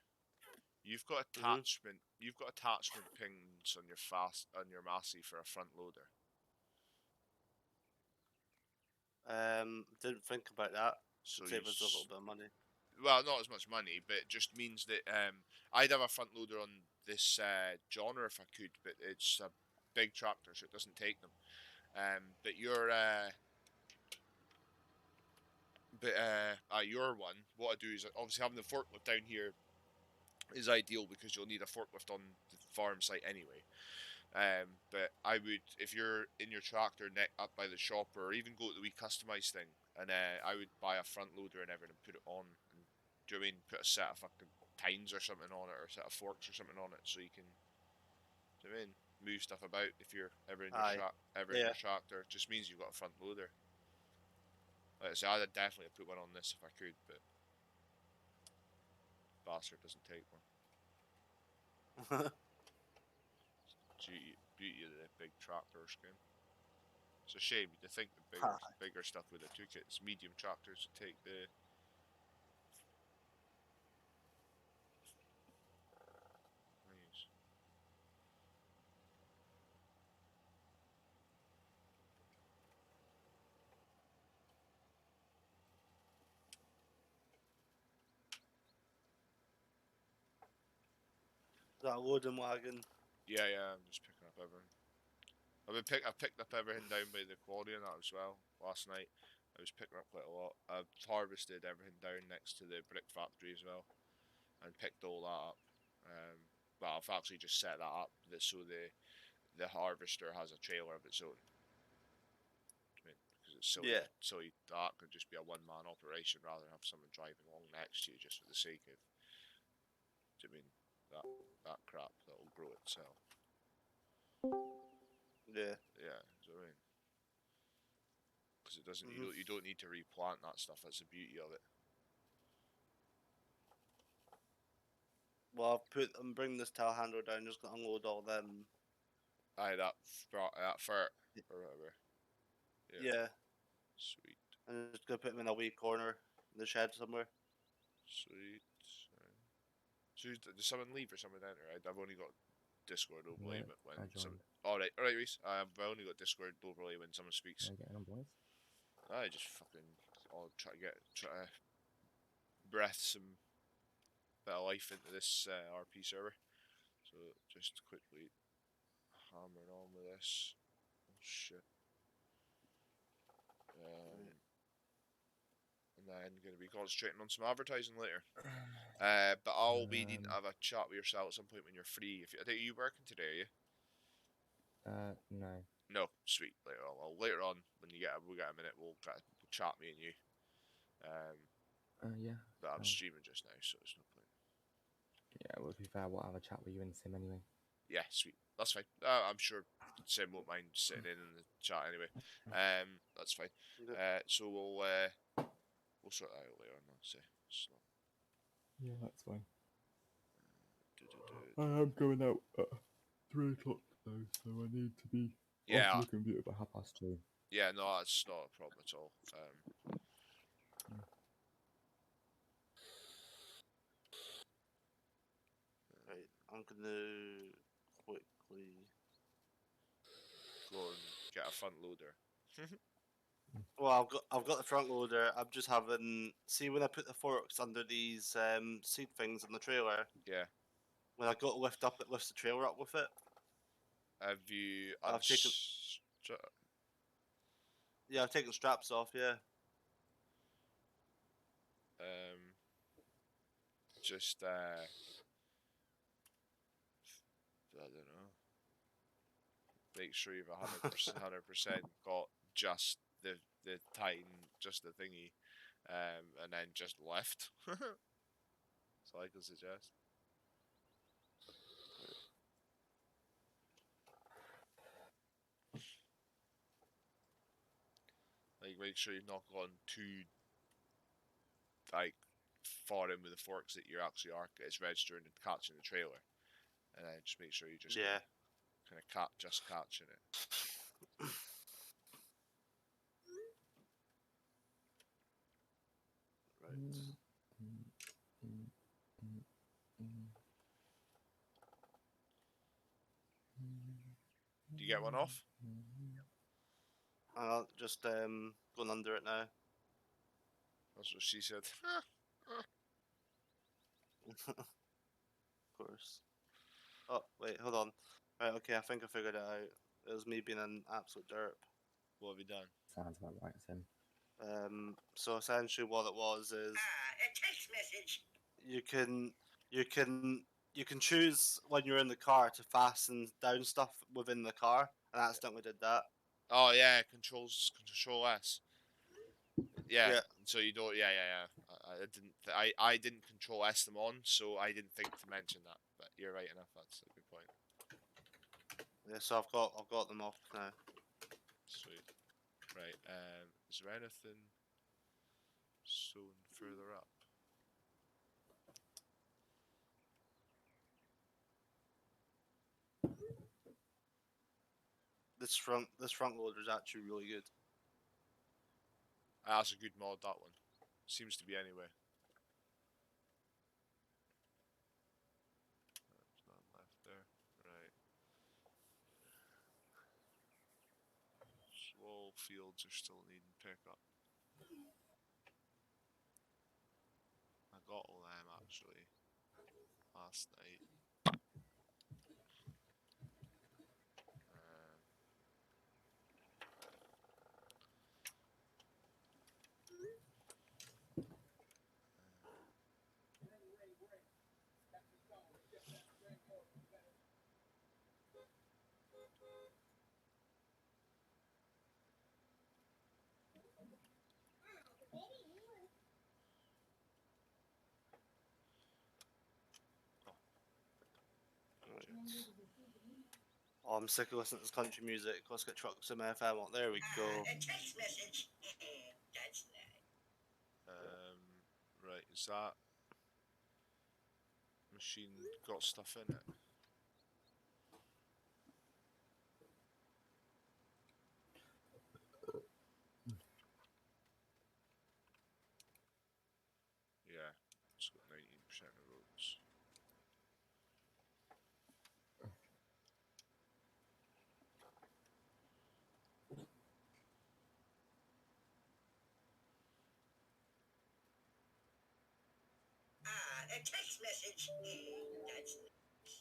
you've got Mhm. attachment. You've got attachment pins on your Massey for a front loader. Didn't think about that. So Save us a little bit of money. well, not as much money, but it just means that I'd have a front loader on this Johnner if I could, but it's a big tractor, so it doesn't take them. But your one, what I do is obviously having the forklift down here is ideal because you'll need a forklift on the farm site anyway. But I would, if you're in your tractor neck up by the shop, or even go to the wee customised thing, and I would buy a front loader and everything and put it on. And, do you know what I mean? Put a set of fucking tines or something on it, or a set of forks or something on it, so you can, do you know what I mean? Move stuff about if you're ever in your Aye. in your tractor. It just means you've got a front loader. Like I say, I'd definitely put one on this if I could, but bastard doesn't take one. Beauty of the big tractors game. It's a shame. You'd think the bigger stuff would have took it. It's medium tractors to take the. That loading wagon. Yeah, I'm just picking up everything. I picked up everything down by the quarry and that as well last night. I was picking up quite a lot. I've harvested everything down next to the brick factory as well, and picked all that up. Well, I've actually just set that up so the harvester has a trailer of its own. Because it's silly, silly that could just be a one-man operation rather than have someone driving along next to you just for the sake of. Do you mean that crap that'll grow itself? Yeah. Yeah, do you know what I mean? Because it doesn't. You don't need to replant that stuff. That's the beauty of it. Well, I'm bringing this telehandler down. Just gonna unload all them. Aye, that fert or whatever. Yeah. Sweet. I'm just gonna put them in a wee corner in the shed somewhere. Sweet. So does someone leave or someone enter? I've only got Discord overlay, but when someone. All right, Reese. I've only got Discord overlay when someone speaks. Getting on, boys. I just fucking. I'll try to breath some bit of life into this RP server. So just quickly hammering on with this. Oh shit. And then going to be concentrating on some advertising later. But I'll be needing to have a chat with yourself at some point when you're free. I think you working today, are you? No. No, sweet. Later on. Well, later on when we get a minute, we'll chat, me and you. Yeah. But I'm streaming just now, so it's no point. Yeah, well, to be fair, we'll have a chat with you and Sim anyway. Yeah, sweet. That's fine. I'm sure Sim won't mind sitting in the chat anyway. That's fine. So we'll sort that out later on. I'll say. Yeah, that's fine. I am going out at 3 o'clock though, so I need to be off the computer by 2:30. Yeah, no, that's not a problem at all. Right, I'm gonna quickly go and get a front loader. Well, I've got the front loader. I'm just having when I put the forks under these seed things in the trailer. Yeah. When I go to lift up, it lifts the trailer up with it. Have you? I've taken straps off. Yeah. Just I don't know. Make sure you've 100% got just the time, just the thingy, and then just lift. So I can suggest. Like, make sure you've not gone too far in with the forks that you actually are it's registering and catching the trailer, and then just make sure you just Yeah. kind of just catching it. Right. Do you get one off? Just going under it now. That's what she said. Of course. Oh wait, hold on. Right, okay, I think I figured it out. It was me being an absolute derp. What have you done? Sounds about right, Sim. So essentially, what it was is a text message. you can you can you can choose when you're in the car to fasten down stuff within the car, and I accidentally did that. Oh yeah, control S. Yeah. Yeah. So you don't. Yeah. I didn't control S them on, so I didn't think to mention that. But you're right enough. That's a good point. Yeah, so I've got them off now. Sweet. Right. Is there anything sewn further up? This front loader is actually really good. That's a good mod. That one seems to be anyway. There's none left there. Right. All fields are still needing pickup. I got all them actually last night. Oh, I'm sick of listening to this country music. Let's get trucks in FM. Oh, there we go. A text message. That's nice. Right, is that machine got stuff in it? Yeah, it's got 19% of votes. A text message. That's nice.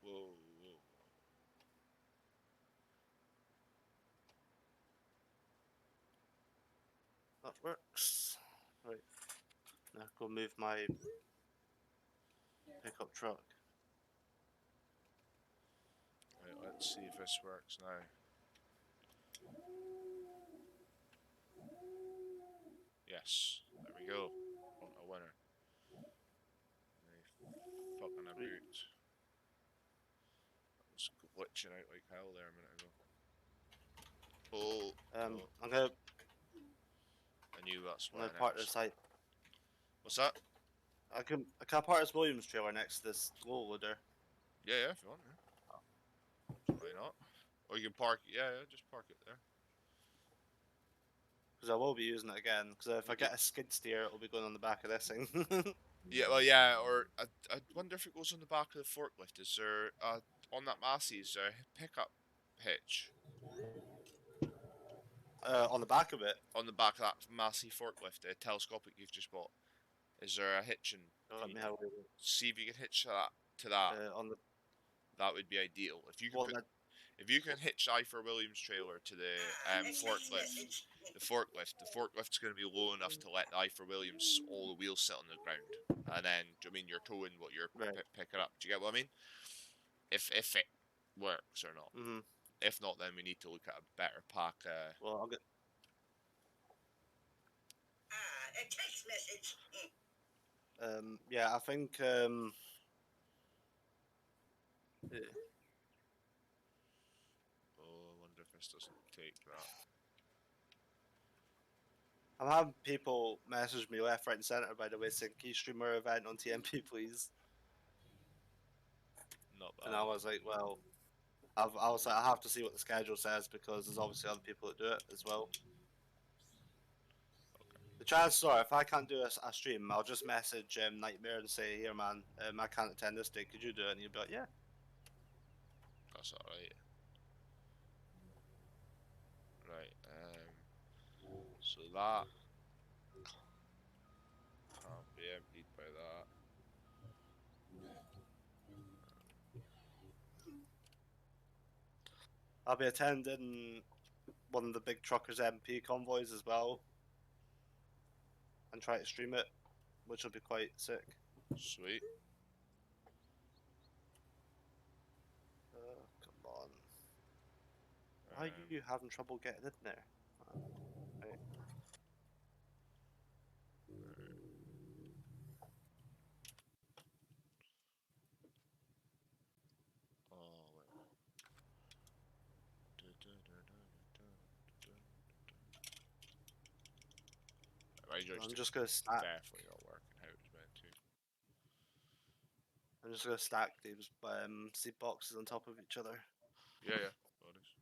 Whoa. That works. Right. Now go move my pickup truck. Right, let's see if this works now. Yes, there we go. On a winner. Fucking a boot. That was glitching out like hell there a minute ago. Oh, I'm gonna I knew that's why. part this site. What's that? I can park this Williams trailer next to this low loader. Yeah, if you want. Yeah. Why not? Or you can park. Yeah, just park it there. Because I will be using it again. Because if I get a skid steer, it'll be going on the back of this thing. Yeah, well, yeah. Or I wonder if it goes on the back of the forklift. Is there on that Massey? Is there a pickup hitch On the back of it. on the back of that Massey forklift, the telescopic you've just bought? Is there a hitching? Let me have a look. See if you can hitch that to that. On the That would be ideal. If you could if you can hitch I-for Williams trailer to the forklift, the forklift's going to be low enough to let the I-for Williams all the wheels sit on the ground, and then I mean you're towing what you're picking up. Do you get what I mean? If it works or not. Mm-hmm. If not, then we need to look at a better pack. Well, I'll get. A text message. Yeah, I think. Oh, I wonder if this doesn't take that. I'm having people message me left, right, and centre, by the way, saying, "Can you stream our event on TMP, please?" Not bad. And I was like, well, I was like, I have to see what the schedule says because there's obviously other people that do it as well. The chances are, if I can't do a stream, I'll just message Nightmare and say, "Here, man, I can't attend this day. Could you do it?" And he'll be like, "Yeah." That's alright. Right, so that can't be emptied by that. I'll be attending one of the big truckers MP convoys as well, and try to stream it, which will be quite sick. Sweet. Come on. Why are you having trouble getting in there? Right. Oh, wait. My I'm joystick's just gonna stack. definitely not working how it was meant to. I'm just gonna stack these seed boxes on top of each other. Yeah, yeah. Oh, it is.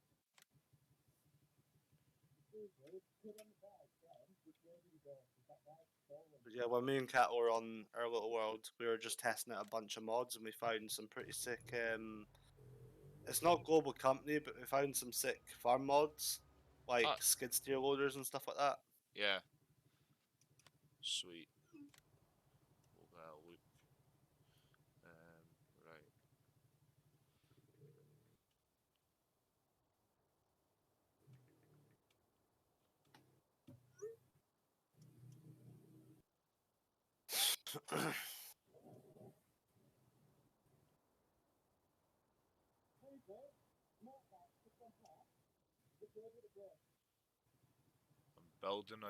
But yeah, when me and Kat were on our little world, we were just testing out a bunch of mods, and we found some pretty sick. It's not global company, but we found some sick farm mods, like Ah. skid steer loaders and stuff like that. Yeah. Sweet. We'll go have a look. Right.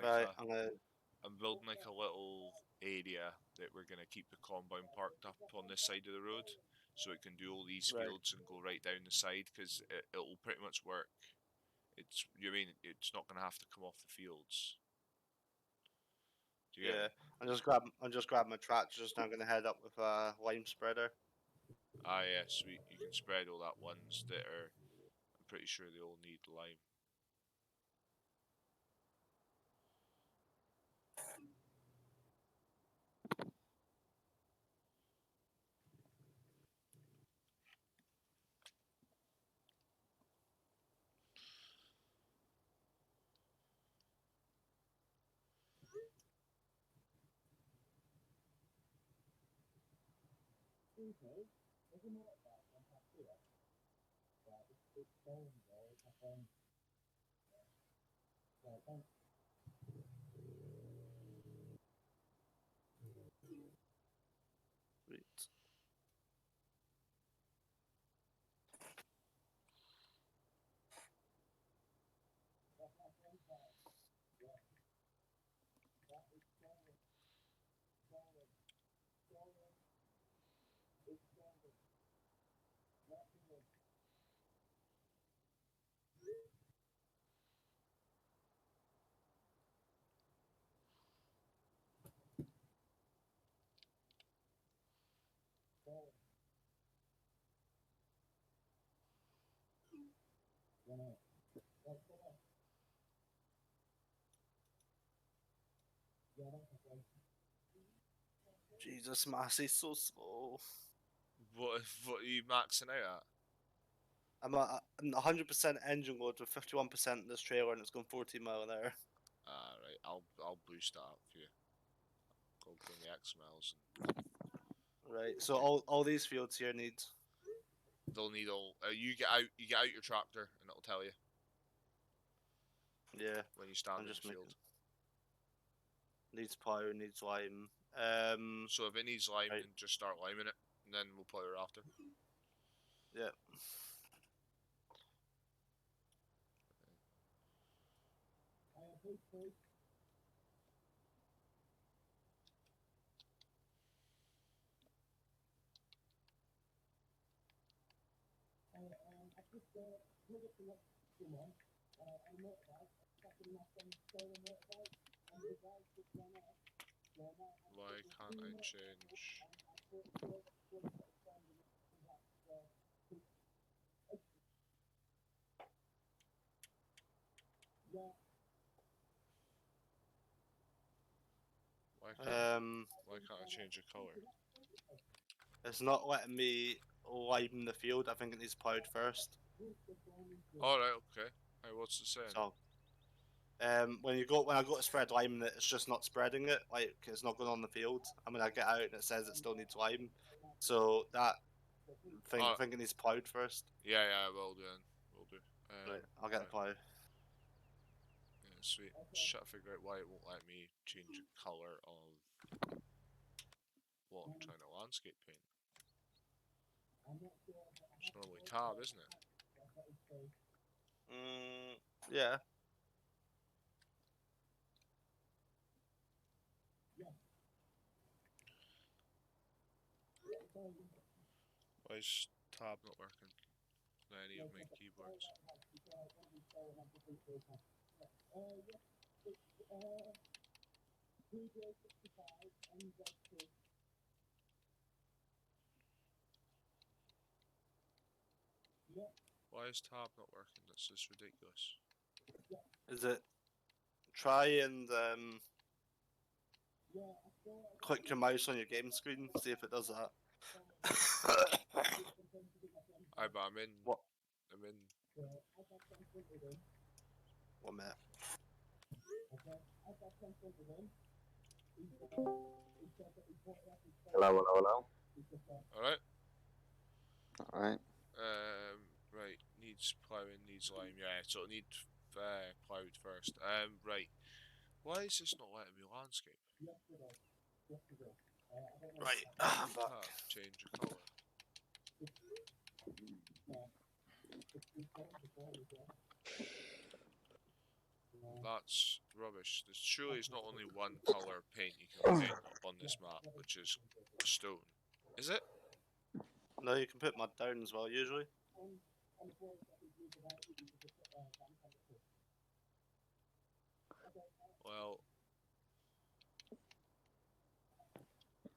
Right, I'm building like a little area that we're gonna keep the combine parked up on this side of the road, so it can do all these Right. fields and go right down the side, because it'll pretty much work. It's not gonna have to come off the fields. Do you get Yeah, me? I'm just grabbing my tractor. Just now gonna head up with a lime spreader. Ah, yeah, sweet. You can spread all that ones that are. I'm pretty sure they all need lime. Sweet. Jesus, Massey's so slow. What are you maxing out at? I'm at 100% engine load with 51% in this trailer, and it's going 14 mile an hour. Ah, right. I'll boost that up for you. I'll go in the XMLs and Right. So all these fields here need. they'll need all. You get out your tractor, and it'll tell you Yeah. when you stand I'm in just the making. field. Needs plow, needs lime. So if it needs lime, right. then just start liming it, and then we'll plow it after. Yeah. Why can't I change? Why can't I change the color? It's not letting me lime the field. I think it needs plowed first. Alright, okay. Hey, what's it saying? So, when I go to spread lime, it's just not spreading it. Like it's not going on the field. And when I get out, and it says it still needs lime. So that thing, I think it needs plowed first. Yeah, will do then. Will do. Right, I'll get the plow. Yeah, sweet. Just trying to figure out why it won't let me change the colour of what I'm trying to landscape paint. It's normally tab, isn't it? Yeah. Why is tab not working on any of my keyboards? Why is tab not working? That's just ridiculous. Is it? Try and click your mouse on your game screen. See if it does that. Aye, but I'm in. What? I'm in. 1 minute. Hello. Alright. Alright. Right. Needs ploughing, needs lime. Yeah, so it needs ploughed first. Right. Why is this not letting me landscape? Right. I'm back. Change the colour. That's rubbish. There's surely is not only one colour of paint you can paint on this map, which is stone. Is it? No, you can put mud down as well, usually. Well,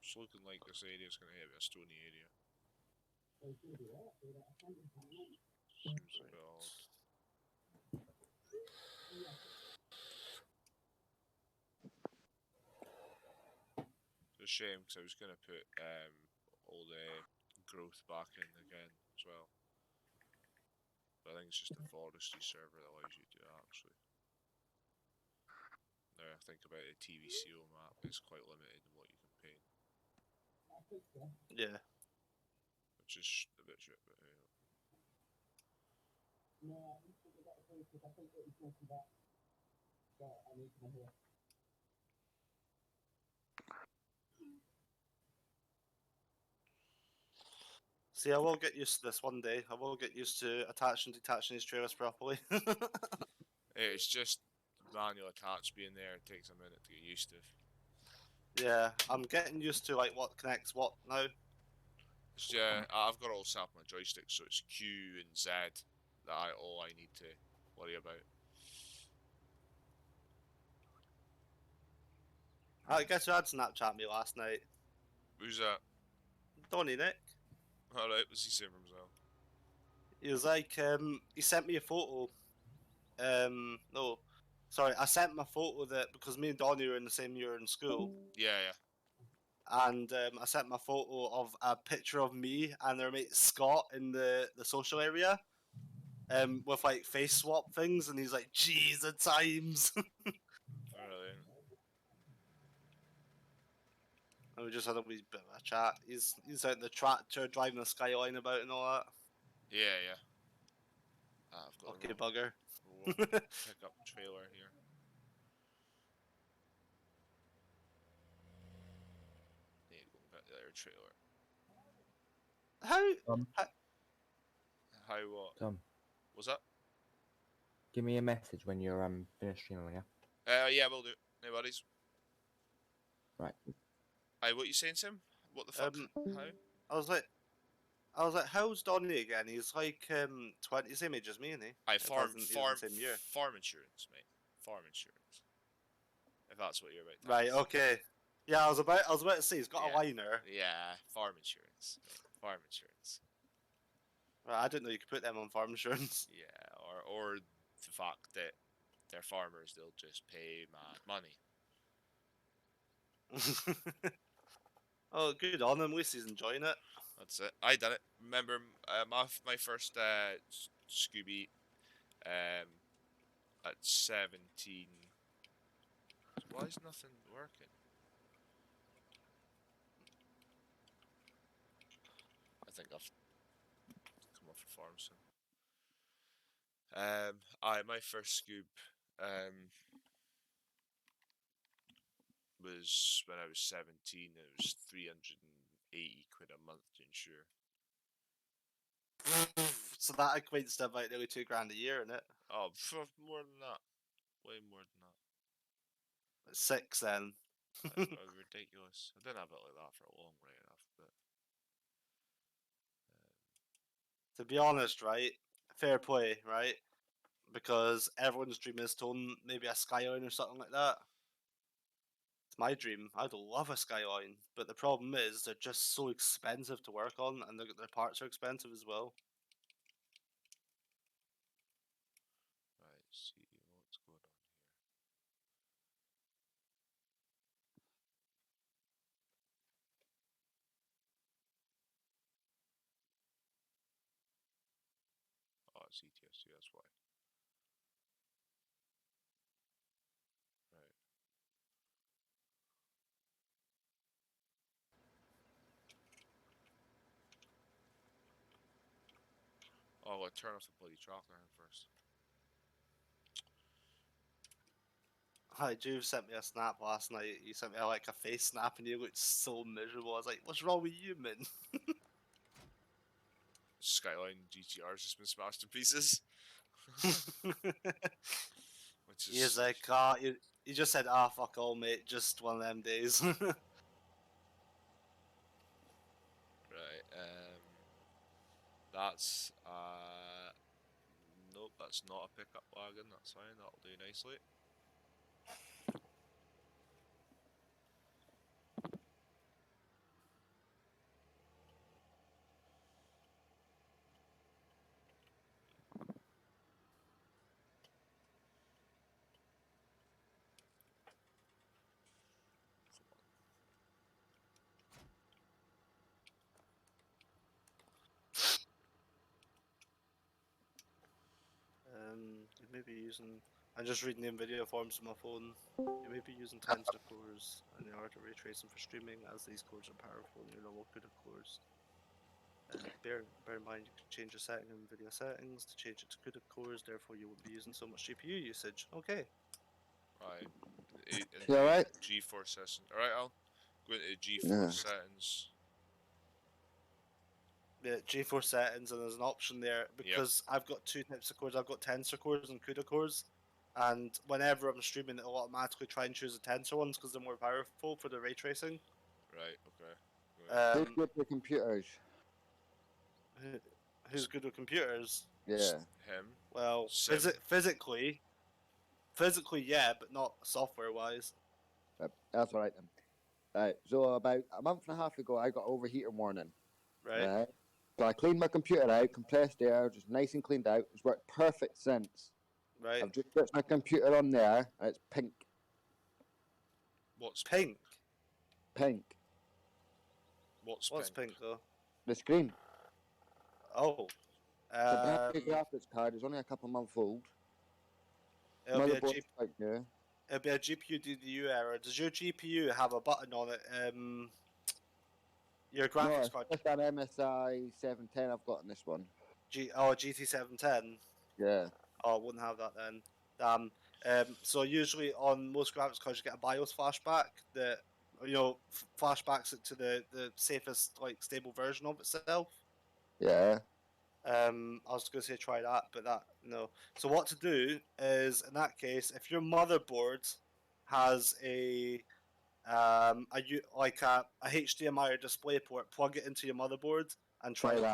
it's looking like this area is going to be a stony area. Seems a bit odd. It's a shame because I was going to put all the growth back in again as well. But I think it's just the forestry server that allows you to do that actually. Now I think about the TVCO map, it's quite limited in what you can paint. Yeah. Which is a bit shit, but hey. See, I will get used to this one day. I will get used to attaching and detaching these trailers properly. It's just manual attach being there, it takes a minute to get used to. Yeah, I'm getting used to like what connects what now. Yeah, I've got it all set up on my joystick, so it's Q and Z that all I need to worry about. I guess who had Snapchat me last night? Who's that? Donny Nick. Alright, what's he saying for himself? He was like, he sent me a photo. No, sorry, I sent him a photo that because me and Donny were in the same year in school. Yeah. And I sent him a photo of a picture of me and their mate Scott in the social area, with like face swap things, and he's like, "Jeez, the times." Alright. And we just had a wee bit of a chat. He's out in the tractor driving the Skyline about and all that. Yeah. I've got Okay, a bugger. pickup trailer here. Need to go and get the other trailer. How what? Tom, What's that? give me a message when you're finished streaming, yeah? Yeah, we'll do. No worries. Right. Hey, what you saying, Tim? What the fuck? How? I was like, how's Donny again? He's like 20, same age as me, isn't he? Aye, farm Same year. insurance, mate. Farm insurance. If that's what you're about to Right. ask. Okay. Yeah, I was about to say he's got Yeah. a liner. Yeah, farm insurance. Farm insurance. Right, I didn't know you could put them on farm insurance. Yeah, or the fact that they're farmers, they'll just pay mad money. Oh, good on him. At least he's enjoying it. That's it. I done it. Remember my first Scooby at 17. Why is nothing working? I think I've come off a farm soon. My first Scoob was when I was 17. It was 380 quid a month to insure. So that equates to about nearly £2 a year, innit? Oh, more than that. Way more than that. 6 then. Ridiculous. I didn't have it like that for a long way enough, but To be honest, right? Fair play, right? Because everyone's dream is to own maybe a Skyline or something like that. It's my dream. I'd love a Skyline, but the problem is they're just so expensive to work on, and their parts are expensive as well. right, see what's going on here. Oh, it's ETS2, that's why. Right. Oh, I'll turn off the bloody tracker first. Hi, Juve sent me a snap last night. He sent me like a face snap, and he looked so miserable. I was like, "What's wrong with you, man?" Skyline GTR's just been smashed to pieces. Which is He's like, he just said, fuck all, mate. Just one of them days." right. That's nope. That's not a pickup wagon. That's fine. That'll do nicely. You may be using. I'm just reading the NVIDIA forms on my phone. You may be using tensor cores in order to ray tracing for streaming, as these cores are powerful and your normal CUDA cores. Bear in mind you can change the setting in NVIDIA settings to change it to CUDA cores, therefore you won't be using so much GPU usage. Okay. Right. You alright? G4 session. Alright, I'll go into G4 Yeah. settings. Yeah, G4 settings, and there's an option there because I've got two types of cores. I've got tensor cores and CUDA cores, and whenever I'm streaming, it'll automatically try and choose the tensor ones because they're more powerful for the ray tracing. Right, okay. Who's good with computers? Who's good with computers? Yeah. Him. Well, physically, yeah, but not software-wise. That's alright then. Right, so about a month and a half ago, I got overheater warning. Right. So I cleaned my computer out, compressed air, just nice and cleaned out. It's worked perfect since. Right. I've just put my computer on there, and it's pink. What's Pink? Pink. What's pink though? The screen. Oh. The brand new graphics card is only a couple months old. It'll be a GPU DDU error. Does your GPU have a button on it? Your graphics card. Just an MSI 710 I've got in this one. GT710. Yeah. Oh, I wouldn't have that then. So usually on most graphics cards you get a BIOS flashback that flashbacks it to the safest stable version of itself. Yeah. I was going to say try that, but no. So what to do is, in that case, if your motherboard has a HDMI or display port, plug it into your motherboard and try and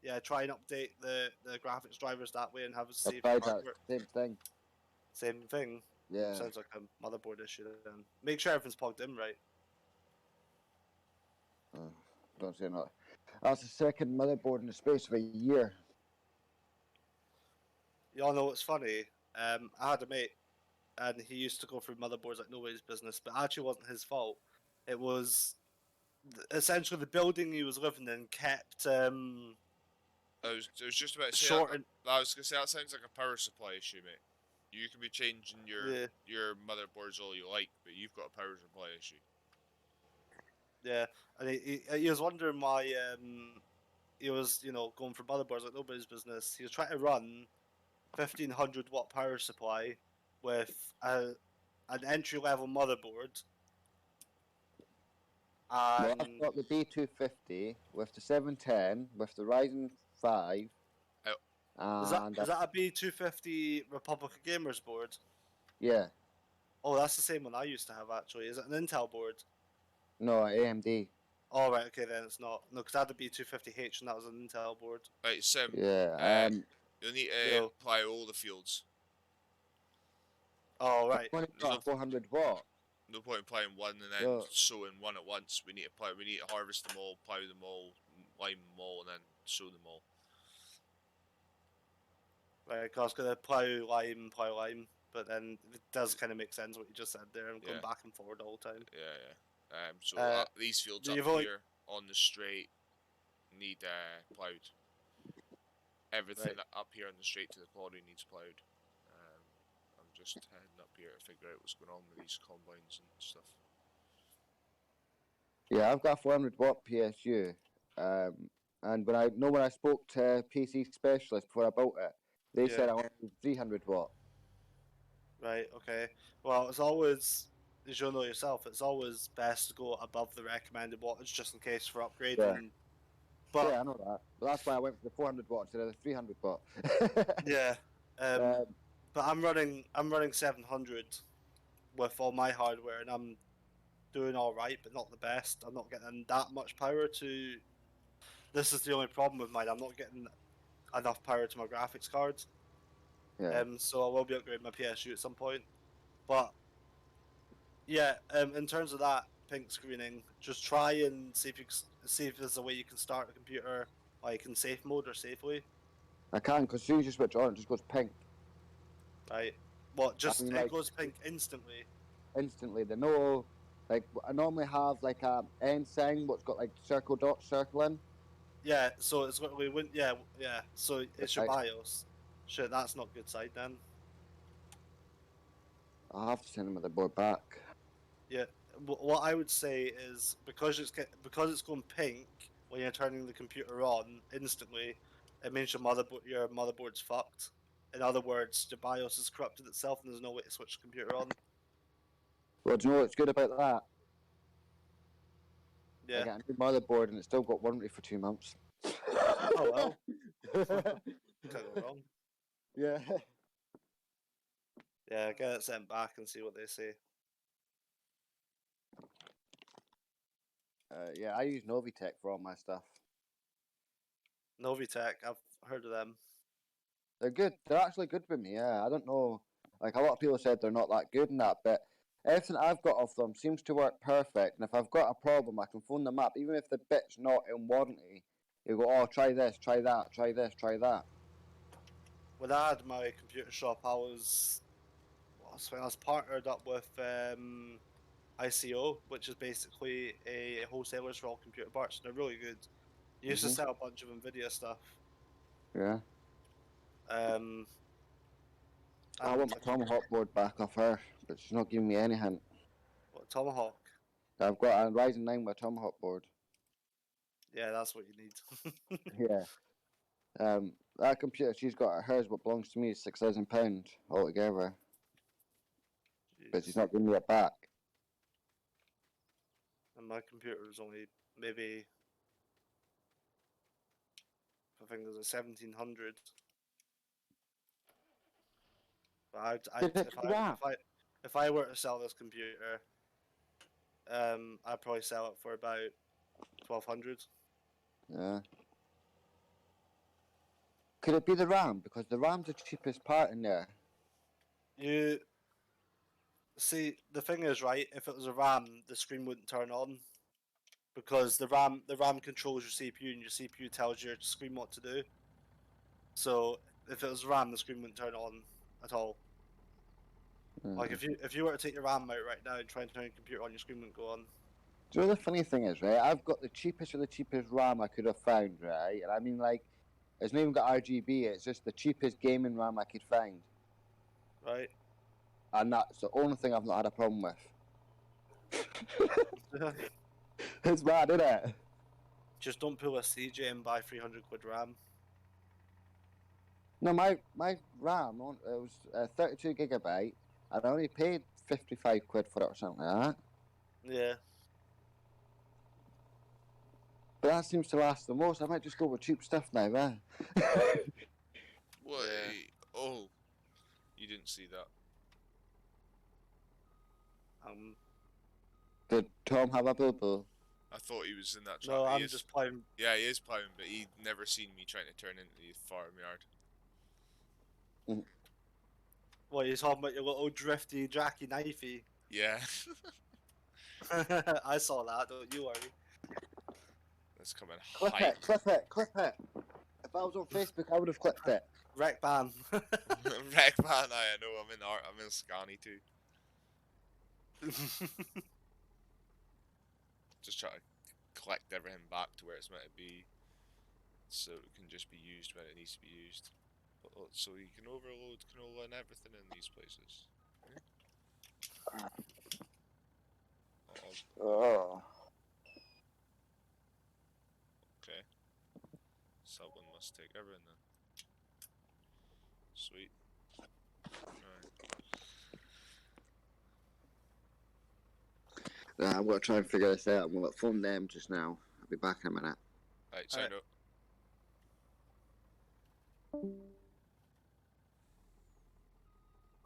update the graphics drivers that way and have a safe hardware. Same thing. Same thing. Yeah. Sounds like a motherboard issue then. Make sure everything's plugged in right. Don't say that. That's the second motherboard in the space of a year. Y'all know what's funny? I had a mate, and he used to go through motherboards like nobody's business, but actually wasn't his fault. It was essentially the building he was living in kept I was just about to say short. I was gonna say that sounds like a power supply issue, mate. You can be changing Yeah, your motherboards all you like, but you've got a power supply issue. yeah, and he was wondering why he was going for motherboards like nobody's business. He was trying to run 1500 watt power supply with an entry level motherboard. Well, And I've got the B250 with the 710 with the Ryzen 5. Oh. is that a B250 Republic of Gamers board? Yeah, Oh, that's the same one I used to have actually. Is it an Intel board? no, AMD. Oh, right, okay, then it's not. No, because I had a B250H and that was an Intel board. Right, Yeah, you'll need to Yo. apply all the fields. Oh, right. I've only There's got 400 watt. No point in applying one and then So- sowing one at once. We need to harvest them all, plough them all, lime them all, and then sow them all. Right, I was going to plough lime, but then it does kind of make sense what you just said there. I'm going Yeah. back and forward all the time. Yeah. So Uh, these fields up you've only- here on the straight need ploughed. Everything Right. up here on the straight to the quarry needs ploughed. I'm just heading up here to figure out what's going on with these combines and stuff. Yeah, I've got a 400 watt PSU. And when I spoke to PC specialist before I built it, they said I wanted 300 watt. Right, okay. Well, it's always, as you'll know yourself, it's always best to go above the recommended wattage just in case for upgrading. Yeah. But Yeah, I know that. But that's why I went for the 400 watt instead of the 300 watt. yeah, Um, but I'm running 700 with all my hardware, and I'm doing all right, but not the best. I'm not getting that much power to. This is the only problem with mine. I'm not getting enough power to my graphics cards. yeah. So I will be upgrading my PSU at some point. But yeah, in terms of that pink screening, just try and see if there's a way you can start the computer like in safe mode or safely. I can, because as soon as you switch on, it just goes pink Right? What? Just mean, it like- goes pink instantly. instantly. They know, like, I normally have like a end sign, what's got like circle dots circling. Yeah. So it's literally yeah. So it's your Right. BIOS. Shit, that's not good side then. I'll have to send the motherboard back. Yeah. What I would say is because it's going pink when you're turning the computer on instantly, it means your motherboard's fucked. In other words, your BIOS has corrupted itself and there's no way to switch the computer on. Well, do you know what's good about that? I Yeah. got a new motherboard and it's still got warranty for 2 months. Oh well. Can't go wrong. Yeah. Yeah, get it sent back and see what they say. Yeah, I use Novitech for all my stuff. Novitech, I've heard of them. They're good. They're actually good with me. Yeah, I don't know. Like a lot of people said, they're not that good in that, but everything I've got off them seems to work perfect. And if I've got a problem, I can phone them up, even if the bit's not in warranty. You go, oh, try this, try that, try this, try that. When I had my computer shop, I was partnered up with ICO, which is basically a wholesalers for all computer parts. They're really good. You used to Mhm. sell a bunch of Nvidia stuff. Yeah. Um, I want my Tomahawk board back off her, but she's not giving me any hint. what, Tomahawk. I've got a Ryzen 9 with a Tomahawk board. Yeah, that's what you need. Yeah. That computer she's got at hers, what belongs to me, is £6,000 altogether. But she's Jeez. not giving me it back. And my computer was only maybe, I think it was a 1700. But if I were to sell this computer, I'd probably sell it for about 1200. Yeah. Could it be the RAM? Because the RAM's the cheapest part in there. See, the thing is, right? If it was a RAM, the screen wouldn't turn on because the RAM controls your CPU, and your CPU tells your screen what to do. So if it was RAM, the screen wouldn't turn on at all. Like if you were to take your RAM out right now and try and turn your computer on, your screen wouldn't go on. Do you know the funny thing is, right? I've got the cheapest of the cheapest RAM I could have found, right? And I mean, like, it's not even got RGB. It's just the cheapest gaming RAM I could find, Right? and that's the only thing I've not had a problem with. It's bad, isn't it? Just don't pull a CJ and buy 300 quid RAM. No, my RAM it was 32 gigabyte, and I only paid 55 quid for it or something like that. Yeah. But that seems to last the most. I might just go with cheap stuff now, What? Oh, you didn't see that. Did Tom have a boo-boo? I thought he was in that chat. No, I'm just playing. Yeah, he is plowing, but he'd never seen me trying to turn into the farmyard. What, you're talking about your little drifty, jacky knifey? Yeah. I saw that, don't you worry. That's coming Clip hype. it, clip it, clip it. If I was on Facebook, I would have clipped it. Wreck ban. Wreckman, I know, I'm in Scani too. Just try to collect everything back to where it's meant to be, so it can just be used when it needs to be used. So you can overload canola and everything in these places. Oh. Okay. Someone must take everything then. Sweet. Right. I'm going to try and figure this out. I'm going to phone them just now. I'll be back in a minute. Right, sign up.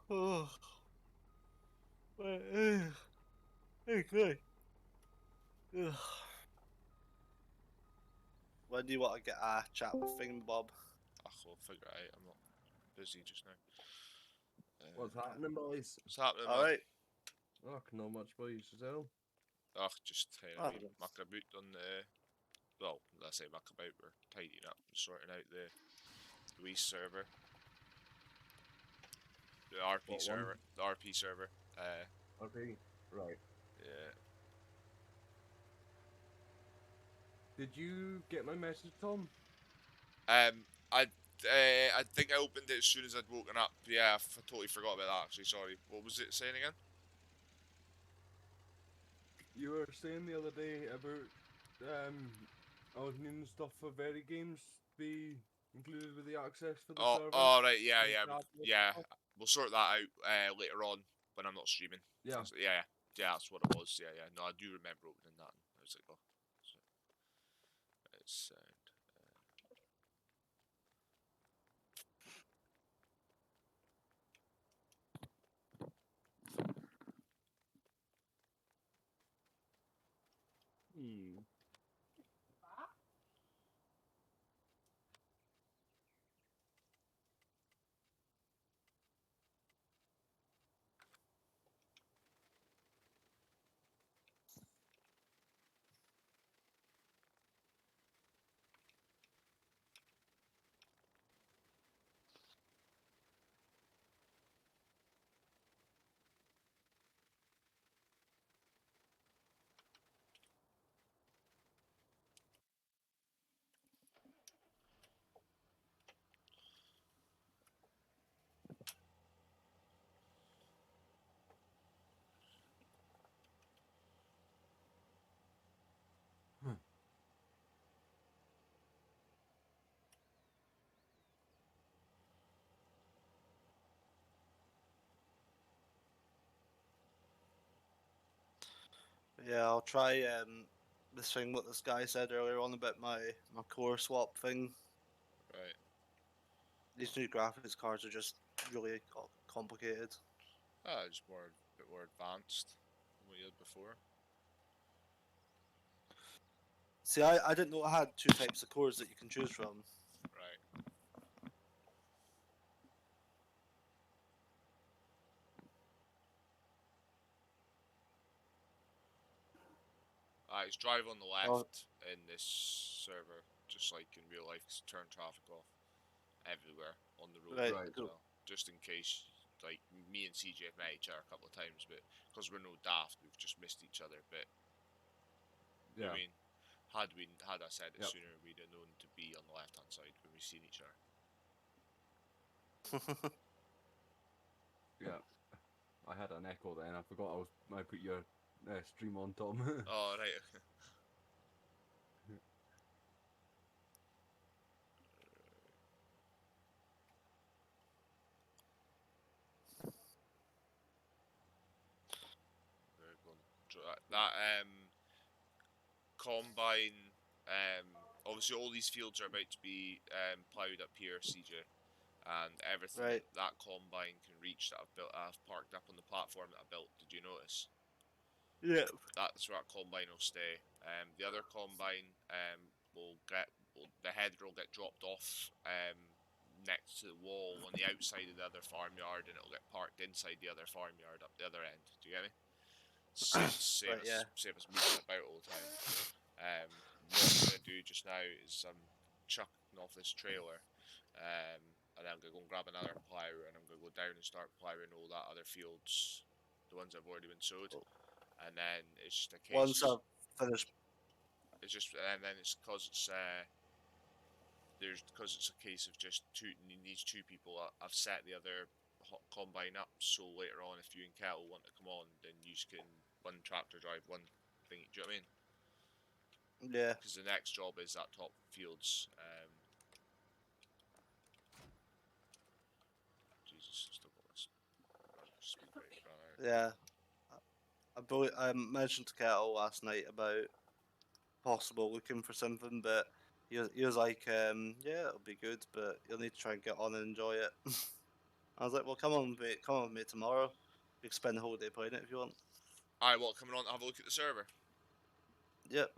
Oh. Hey, good. When do you want to get a chat with Thingbob? We'll figure it out. I'm not busy just now. What's happening, boys? What's happening, All man? right. Oh, not much, boys. Yourself? Just mucking about on the. Well, let's say muck about. We're tidying up, sorting out the Wii server, the RP What server, one? the RP server. RP. Right. Yeah. Did you get my message, Tom? I think I opened it as soon as I'd woken up. Yeah, I totally forgot about that. Actually, sorry. What was it saying again? You were saying the other day about I was needing stuff for Very Games to be included with the access for the server. Oh, right. Yeah. We'll sort that out later on when I'm not streaming. Yeah. Yeah, that's what it was. Yeah. No, I do remember opening that. I was like, oh, it's sound. Yeah, I'll try this thing what this guy said earlier on about my core swap thing. Right. These new graphics cards are just really complicated. Just a bit more advanced than what you had before. See, I didn't know I had two types of cores that you can choose from. Right. guys, drive on the Oh. left in this server, just like in real life. Turn traffic off everywhere on the road Right, as cool. well, just in case. Like me and CJ have met each other a couple of times, but because we're no daft, we've just missed each other. But Yeah. I mean, had I said it sooner, we'd have known to be on the left hand side when we've seen each other. Yeah. I had an echo then. I forgot I put your stream on, Tom. Oh right. Okay. That combine, obviously all these fields are about to be ploughed up here, CJ, and everything Right. that combine can reach that I've parked up on the platform that I built. Did you notice? Yeah. That's where that combine will stay. The other combine the header will get dropped off next to the wall on the outside of the other farmyard, and it'll get parked inside the other farmyard up the other end. Do you get me? Save us moving about all the time. What I'm going to do just now is I'm chucking off this trailer, and then I'm going to go and grab another plough, and I'm going to go down and start ploughing all that other fields, the ones that have already been sowed. And then it's just a case. Once I've finished. It's just, and then it's because it's a case of just needs two people. I've set the other combine up, so later on, if you and Kettle want to come on, then you can one tractor drive one thing. Do you know what I mean? Yeah. Because the next job is that top fields. Jesus, still got this speed break run out. Yeah. I mentioned to Kettle last night about possible looking for something, but he was like, yeah, it'll be good, but you'll need to try and get on and enjoy it. I was like, well, come on with me tomorrow. You can spend the whole day playing it if you want. Alright, well, coming on to have a look at the server. Yep.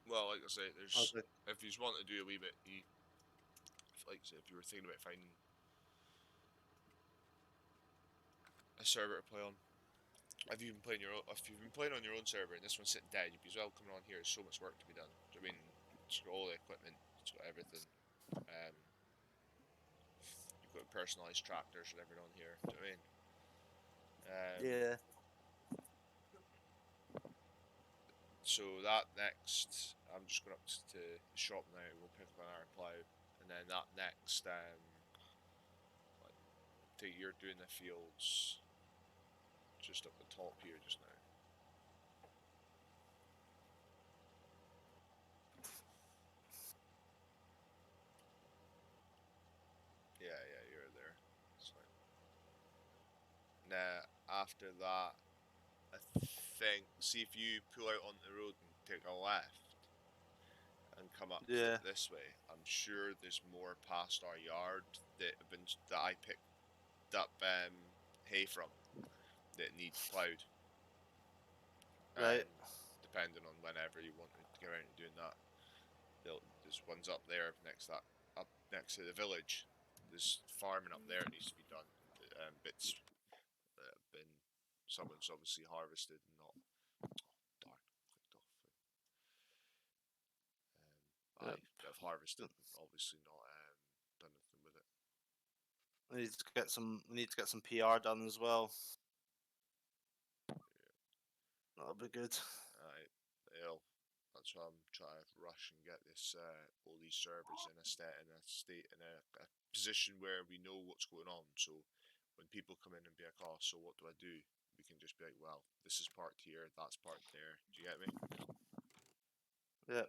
Well, like I say, there's Okay. if you want to do a wee bit, if you were thinking about finding a server to play on. If you've been playing on your own server and this one's sitting dead, you'd be as well coming on here. There's so much work to be done. Do you know what I mean? It's got all the equipment, it's got everything. You've got personalised tractors and everything on here. Do you know what I mean? Yeah. So that next, I'm just going up to the shop now. We'll pick up an iron plough, and then that next, you're doing the fields just up the top here just now. Yeah, you're there. That's fine. Now, after that, I think, see if you pull out on the road and take a left and come up this way. I'm sure there's more past our yard that I picked up hay from that need ploughed. Right. Depending on whenever you want to get around and doing that. There's ones up there up next to the village. There's farming up there that needs to be done. Bits that have been someone's obviously harvested and not. Darn, clicked off. I've harvested, obviously not done anything with it. We need to get some PR done as well. That'll be good. That's why I'm trying to rush and get this all these servers in a position where we know what's going on. So when people come in and be like, "Oh, so what do I do?" We can just be like, "Well, this is parked here, that's parked there." Do you get me? Yeah.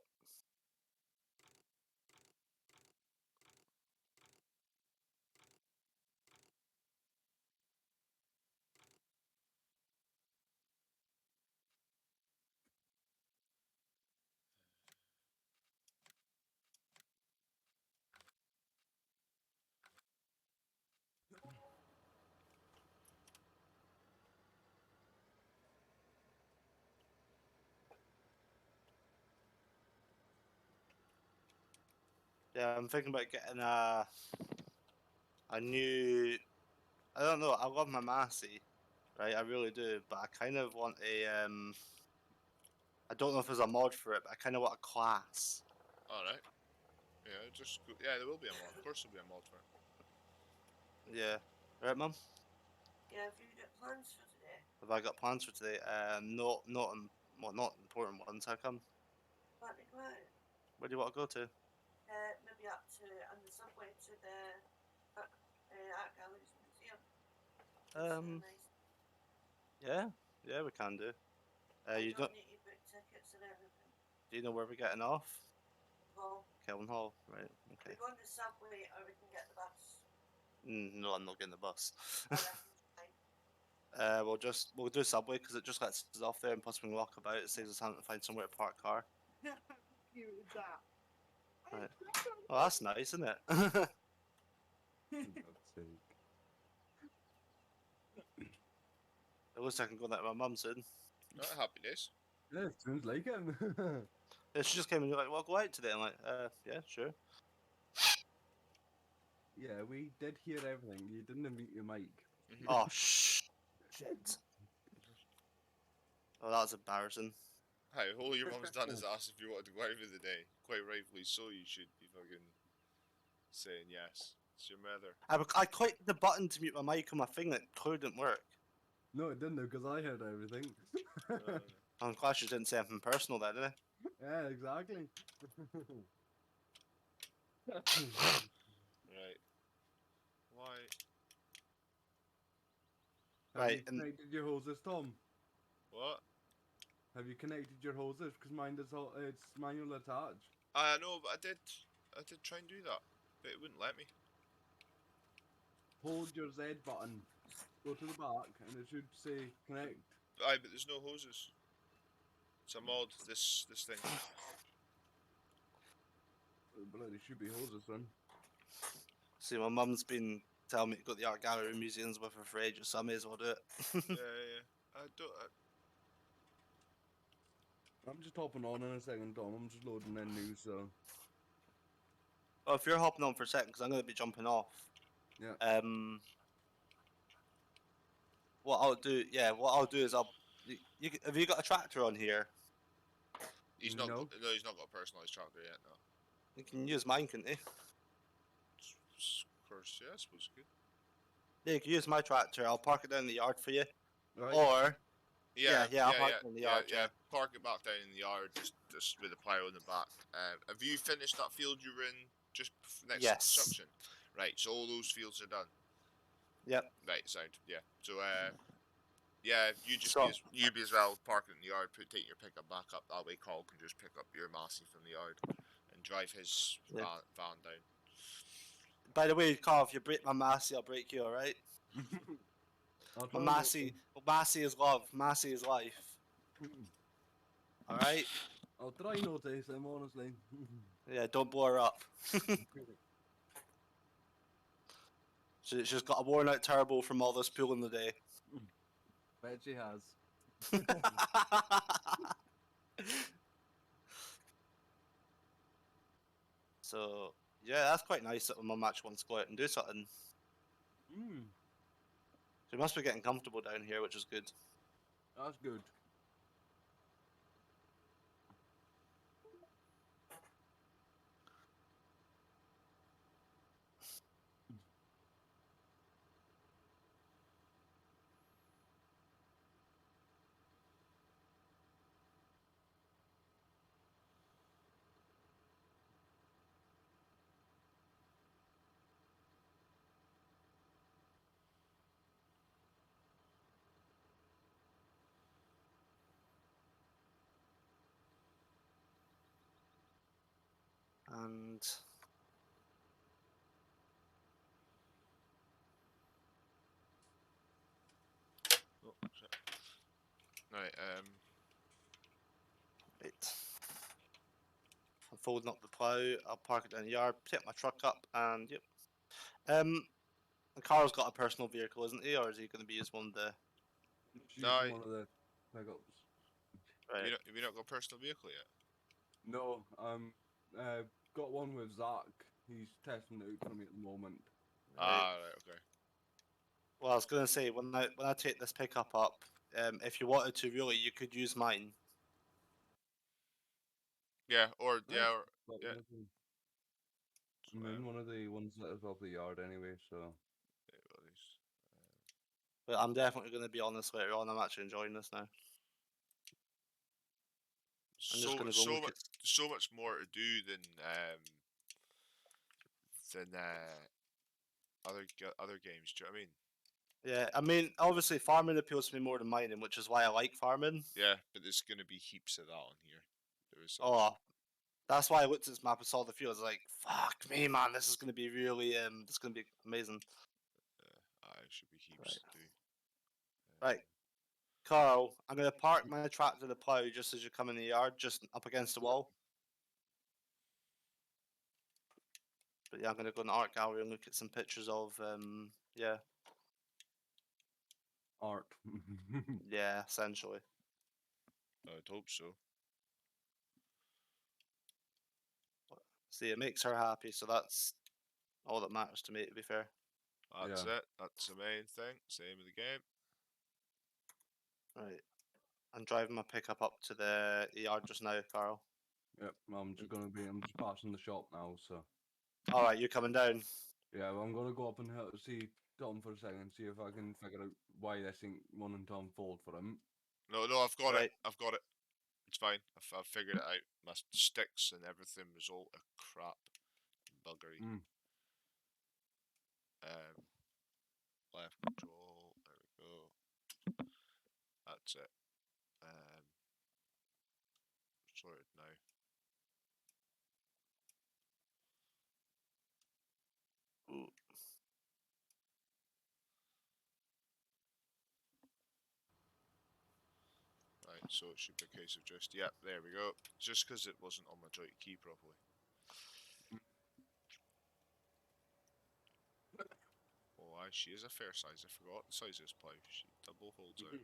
Yeah, I'm thinking about getting a new. I don't know. I love my Massey, right? I really do, but I kind of want I don't know if there's a mod for it, but I kind of want a class. Alright. Yeah, yeah, there will be a mod. Of course there'll be a mod for it. Yeah. Right, Mum? Yeah, have you got plans for today? Have I got plans for today? Not important ones. How come? Want to go out? Where do you want to go to? Maybe up to on the subway to the art galleries museum. Nice. Yeah, we can do. You don't don't? need to book tickets and everything. Do you know where we're getting off? Well, Kelvin Hall, right? Okay. we go on the subway or we can get the bus. No, I'm not getting the bus. Oh, that's fine. We'll do subway because it just lets us off there, and plus we can walk about. It saves us having to find somewhere to park car. How cute is that? Right. Oh, that's nice, isn't it? For God's sake. It looks like I can go there to my mum soon. Alright, happy days. Yeah, sounds like it. Yeah, she just came and you're like, well, go out today. I'm like, yeah, sure. Yeah, we did hear everything. You didn't mute your mic. Oh, shit. Oh, that was embarrassing. Hi, all your mum's done is asked if you wanted to go out for the day. Quite rightfully so, you should be fucking saying yes. It's your mother. I clicked the button to mute my mic on my thing that clearly didn't work. No, it didn't because I heard everything. I'm glad she didn't say anything personal there, did I? Yeah, exactly. Right. Why? Have Right, you and- connected your hoses, Tom? What? Have you connected your hoses? Because mine is all, it's manual attach. I know, but I did try and do that, but it wouldn't let me. Hold your Z button. Go to the back, and it should say connect. Aye, but there's no hoses. It's a mod. This thing. Bloody should be hoses then. See, my mum's been telling me to go to the art gallery museums with her for ages, so I may as well do it. Yeah. I don't. I'm just hopping on in a second, Tom. I'm just loading in news, so. Oh, if you're hopping on for a second, because I'm going to be jumping off. Yeah. What I'll do is have you got a tractor on here? He's not. No. No, he's not got a personalised tractor yet. No. You can use mine, can't you? Of course, yeah. I suppose you could. Yeah, you can use my tractor. I'll park it down in the yard for you. Right. Or Yeah, I'll park it in the yard. yeah. Park it back down in the yard, just with a plough in the back. Have you finished that field you were in just next Yes. to construction? Right. So all those fields are done. Yep. Right. Sound. Yeah. So yeah, you just So- you be as well park it in the yard. Take your pickup back up. That way, Carl can just pick up your Massey from the yard and drive his Yeah. van down. By the way, Carl, if you break my Massey, I'll break you, alright? I'll My try and Massey is love. Massey is life. Alright? I'll try notice him, honestly. Yeah, don't blow her up. She's just got a worn out turbo from all this pulling the day. Bet she has. So, yeah, that's quite nice that my mum actually wants to go out and do something. She must be getting comfortable down here, which is good. That's good. And Oh, shit. Right. right. I'm folding up the plough, I'll park it down the yard, take my truck up, and yep. And Carl's got a personal vehicle, isn't he? Or is he going to be using one of the... She's No, one of the pickups. Right. Have you not got a personal vehicle yet? No, got one with Zach. He's testing it out for me at the moment. Ah, right, okay. Well, I was going to say, when I take this pickup up, if you wanted to, really, you could use mine. Yeah, or Nice. yeah, or But yeah. I'm in one of the ones that is off the yard anyway, so. Yeah, well, these, But I'm definitely going to be honest later on. I'm actually enjoying this now. I'm just going to go and look at. so much more to do than other games. Do you know what I mean? Yeah, I mean, obviously farming appeals to me more than mining, which is why I like farming. Yeah, but there's going to be heaps of that on here. There is. Oh, that's why I looked at this map and saw the fields. Like, fuck me, man, this is going to be really, this is going to be amazing. Should be heaps to do. Right, Carl, I'm going to park my tractor to plow just as you come in the yard, just up against the wall. But yeah, I'm going to go in the art gallery and look at some pictures of, yeah. Art. Yeah, essentially. I'd hope so. See, it makes her happy, so that's all that matters to me, to be fair. That's Yeah. it. That's the main thing. Same with the game. Right. I'm driving my pickup up to the yard just now, Carl. Yep, I'm just passing the shop now, so. Alright, you coming down? Yeah, well, I'm gonna go up and see Tom for a second, see if I can figure out why this ain't running to unfold for him. No, I've got Right. it. I've got it. It's fine. I've figured it out. My sticks and everything was all a crap buggery. Left control. There we go. That's it. Sorted now. Ooh. Right, so it should be a case of just, yeah, there we go. Just because it wasn't on my joint key properly. Oh, aye, she is a fair size. I forgot the size of this plough. She double holds out.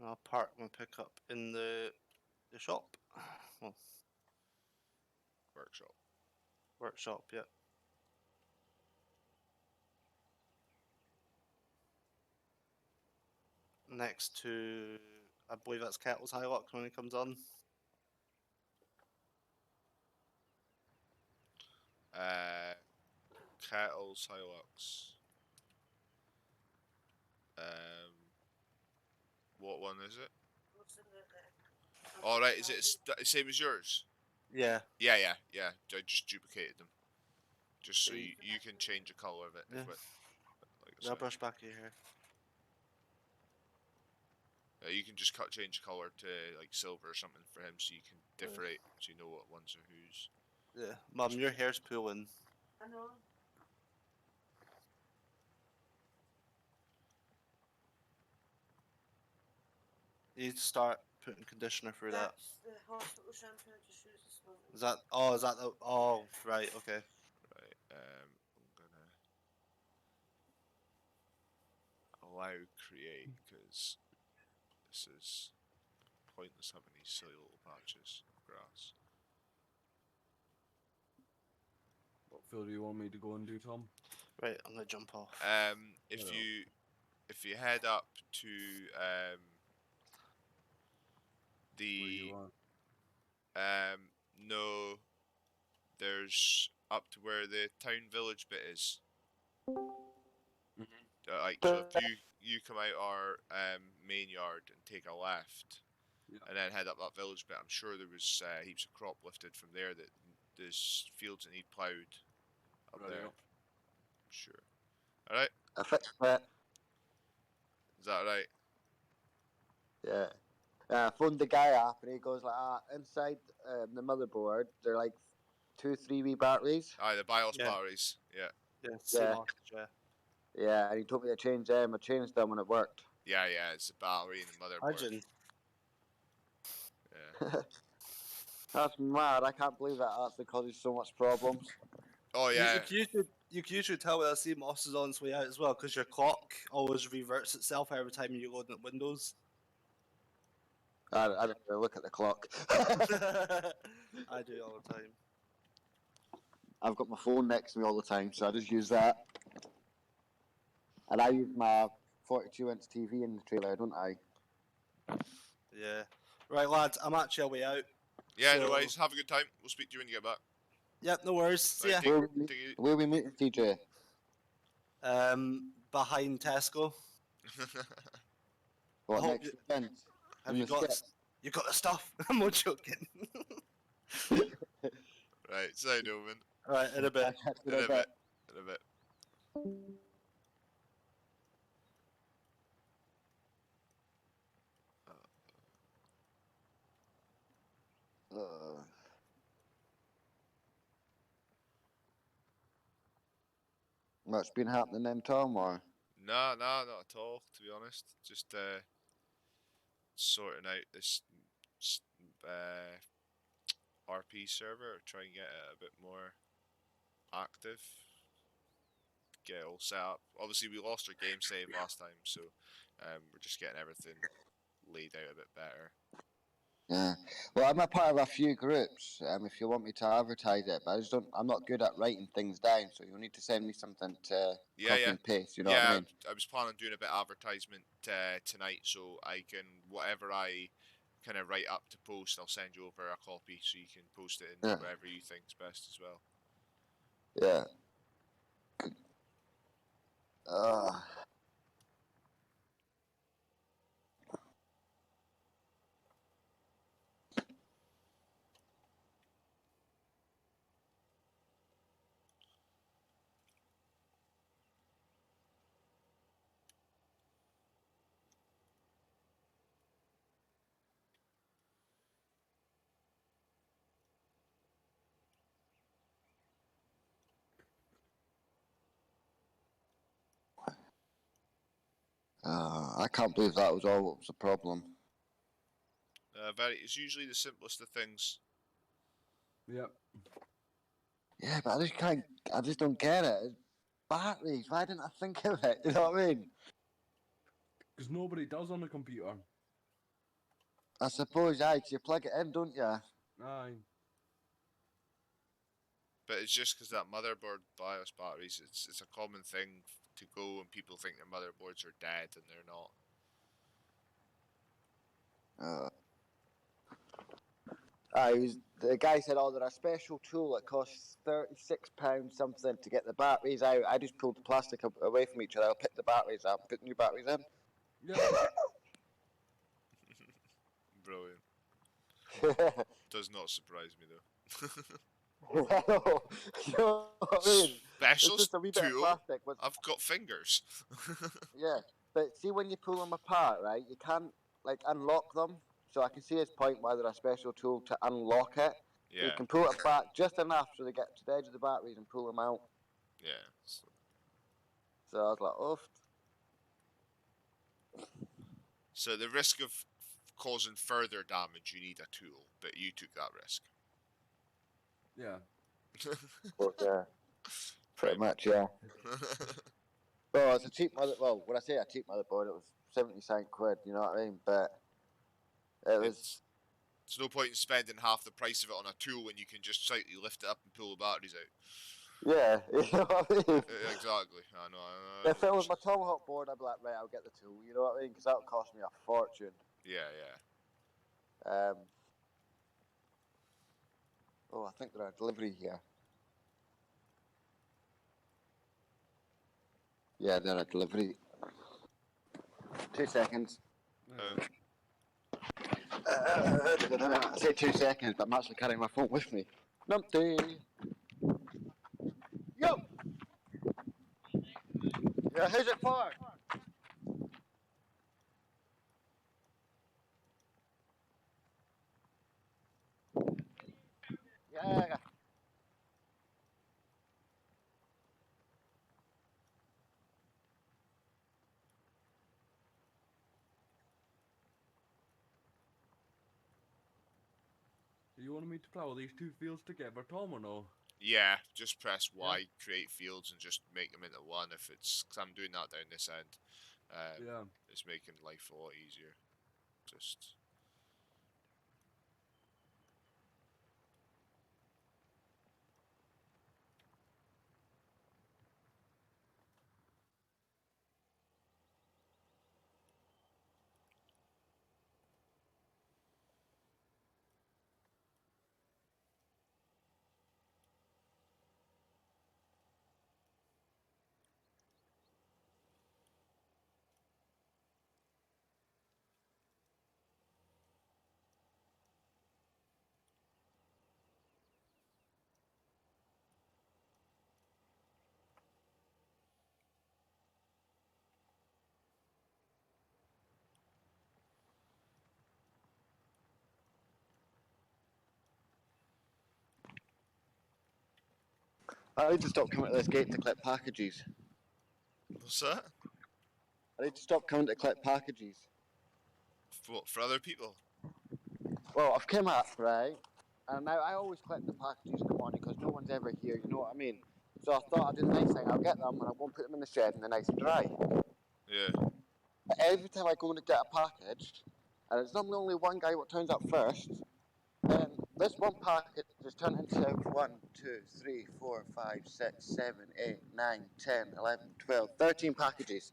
I'll park my pickup in the shop. Well, Workshop. workshop, yeah. Next to, I believe that's Kettle's Hilux when it comes on. Kettle's Hilux. What one is it? Alright, is it the same as yours? Yeah. Yeah. I just duplicated them. Just so you can change the colour of it. Yeah. I'll brush back your hair. You can just change the colour to like silver or something for him, so you can differentiate, so you know what ones are whose. Yeah, Mum, your hair's pulling. I know. You need to start putting conditioner through that. That's the hospital shampoo I just used this morning. Is that? Oh, is that the? Oh, right. Okay. Right. I'm gonna allow create because this is pointless having these silly little patches of grass. What field do you want me to go and do, Tom? Right, I'm gonna jump off. If you head up to the no, there's up to where the town village bit is. Like, so if you come out our main yard and take a left, and then head up that village bit, I'm sure there was heaps of crop lifted from there that there's fields that need ploughed up there. I'm sure. Alright? I fixed that. Is that right? Yeah. I phoned the guy up and he goes like, inside the motherboard, they're like 2-3 wee batteries. Aye, the BIOS batteries. Yeah. Yeah. Yeah, and he told me to change them. I changed them and it worked. Yeah, it's the battery and the motherboard. Imagine. Yeah. That's mad. I can't believe that actually causes so much problems. Oh yeah. You can usually tell when a CMOS is on its way out as well, because your clock always reverts itself every time you load up Windows. I don't really look at the clock. I do it all the time. I've got my phone next to me all the time, so I just use that. And I use my 42-inch TV in the trailer, don't I? Yeah. Right, lads, I'm actually away out. Yeah, no So- worries. Have a good time. We'll speak to you when you get back. Yep, no worries. See ya. Right, Where we meeting, TJ? Behind Tesco. What, hope next you- weekend? Have In you the got? skip? You got the stuff? I'm not joking. Right, say no, man. Right, in a bit. In a bit. In a bit. What's been happening then, Tom? Or Nah, not at all, to be honest. Just sorting out this RP server, try and get it a bit more active. Get it all set up. Obviously, we lost our game save last time, so we're just getting everything laid out a bit better. yeah. Well, I'm a part of a few groups. If you want me to advertise it, but I just don't. I'm not good at writing things down, so you'll need to send me something to copy and paste. You know what I mean? I was planning on doing a bit of advertisement tonight, so I can whatever I kind of write up to post, I'll send you over a copy so you can post it in whatever you think's best as well. Yeah. I can't believe that was all what was the problem. It's usually the simplest of things. Yep. Yeah, but I just can't. I just don't get it. It's batteries. Why didn't I think of it? You know what I mean? Because nobody does on a computer. I suppose, yeah, 'cause you plug it in, don't you? Aye. But it's just because that motherboard BIOS batteries, it's a common thing to go and people think their motherboards are dead and they're not. The guy said, "Oh, they're a special tool. It costs £36 something to get the batteries out." I just pulled the plastic away from each other. I'll pick the batteries up, put new batteries in. Yep. Brilliant. Does not surprise me though. You know what I mean? Special It's just a wee bit of tool. plastic. I've got fingers. Yeah, but see when you pull them apart, right? You can't like unlock them. So I can see his point why they're a special tool to unlock it. Yeah. You can pull it back just enough so they get to the edge of the batteries and pull them out. Yeah. So I was like, oh. So the risk of causing further damage, you need a tool, but you took that risk. Yeah. Well, yeah. Pretty much, yeah. Well, it's a cheap well, when I say a cheap motherboard, it was 70 quid, you know what I mean? But it was. There's no point in spending half the price of it on a tool when you can just slightly lift it up and pull the batteries out. Yeah, you know what I mean? Exactly. I know. If it was my Tomahawk board, I'd be like, right, I'll get the tool, you know what I mean? Because that'll cost me a fortune. Yeah. Oh, I think they're a delivery here. Yeah, they're a delivery. 2 seconds. I say 2 seconds, but I'm actually carrying my phone with me. Numpty! Yo! Yeah, who's it for? Yeah. You wanted me to plough these two fields together, Tom, or no? Yeah, just press Y, create fields, and just make them into one. If it's, cause I'm doing that down this end. It's making life a lot easier. Just. I need to stop coming to this gate to collect packages. What's that? I need to stop coming to collect packages. For other people? Well, I've come up, right? And now I always collect the packages in the morning because no one's ever here, you know what I mean? So I thought I'd do the nice thing, I'll get them and I won't put them in the shed and they're nice and dry. Yeah. But every time I go to get a package, and it's normally only one guy what turns up first, then this one packet just turned into 1, 2, 3, 4, 5, 6, 7, 8, 9, 10, 11, 12, 13 packages.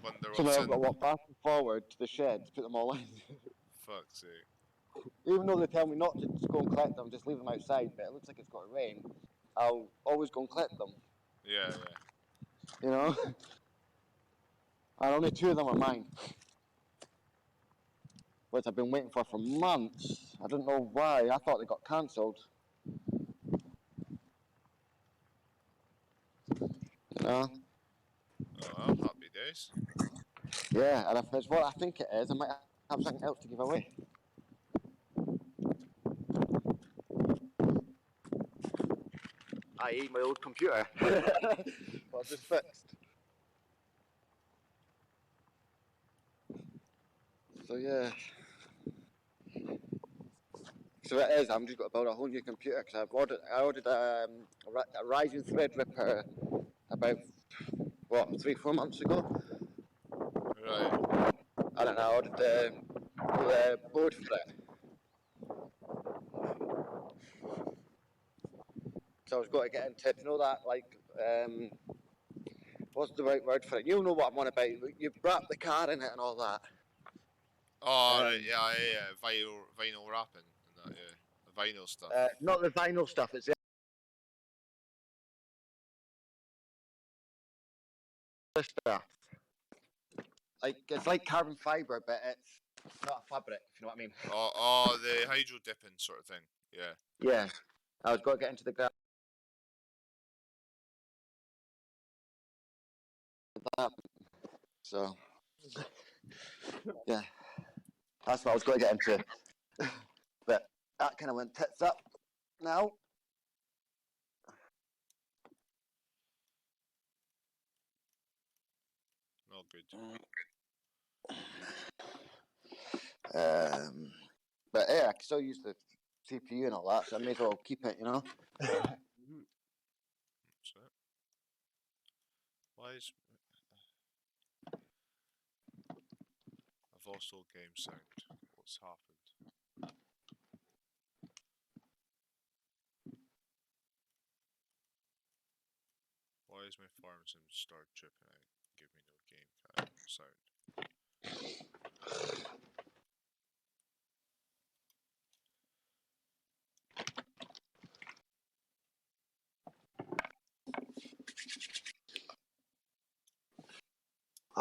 Wonder So now what's I've in. got to walk back and forward to the shed to put them all in. Fuck's sake. Even though they tell me not to just go and collect them, just leave them outside, but it looks like it's got to rain, I'll always go and collect them. Yeah. You know? And only 2 of them are mine. Which I've been waiting for months. I don't know why. I thought they got cancelled. You know? Oh well, happy days. Yeah, and if it's what I think it is, I might have something else to give away. I.e. my old computer. What I've just fixed. So yeah. So it is, I'm just got to build a whole new computer because I ordered a Ryzen Threadripper about, 3-4 months ago. Right. And then I ordered the board for it. So I was going to get into, you know that, like, what's the right word for it? You know what I'm on about. You wrap the car in it and all that. Oh, right, yeah. Vinyl wrapping and that, yeah. The vinyl stuff. Not the vinyl stuff, it's the other stuff. Like, it's like carbon fibre, but it's not a fabric, if you know what I mean. Oh, the hydro dipping sort of thing. Yeah. Yeah. I was going to get into the ground. So, yeah. That's what I was going to get into. But that kind of went tits up now. Not good. But yeah, I can still use the CPU and all that, so I may as well keep it, you know. That's it. Why is... I've lost all game sound. What's happened? Why is my farm sim start tripping out? Give me no game sound.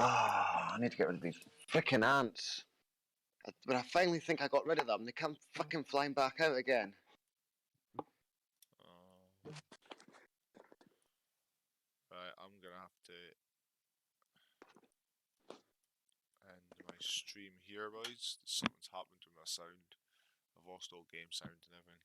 I need to get rid of these freaking ants. But I finally think I got rid of them. They come fucking flying back out again. Right, I'm gonna have to end my stream here, boys. Something's happened to my sound. I've lost all game sound and everything.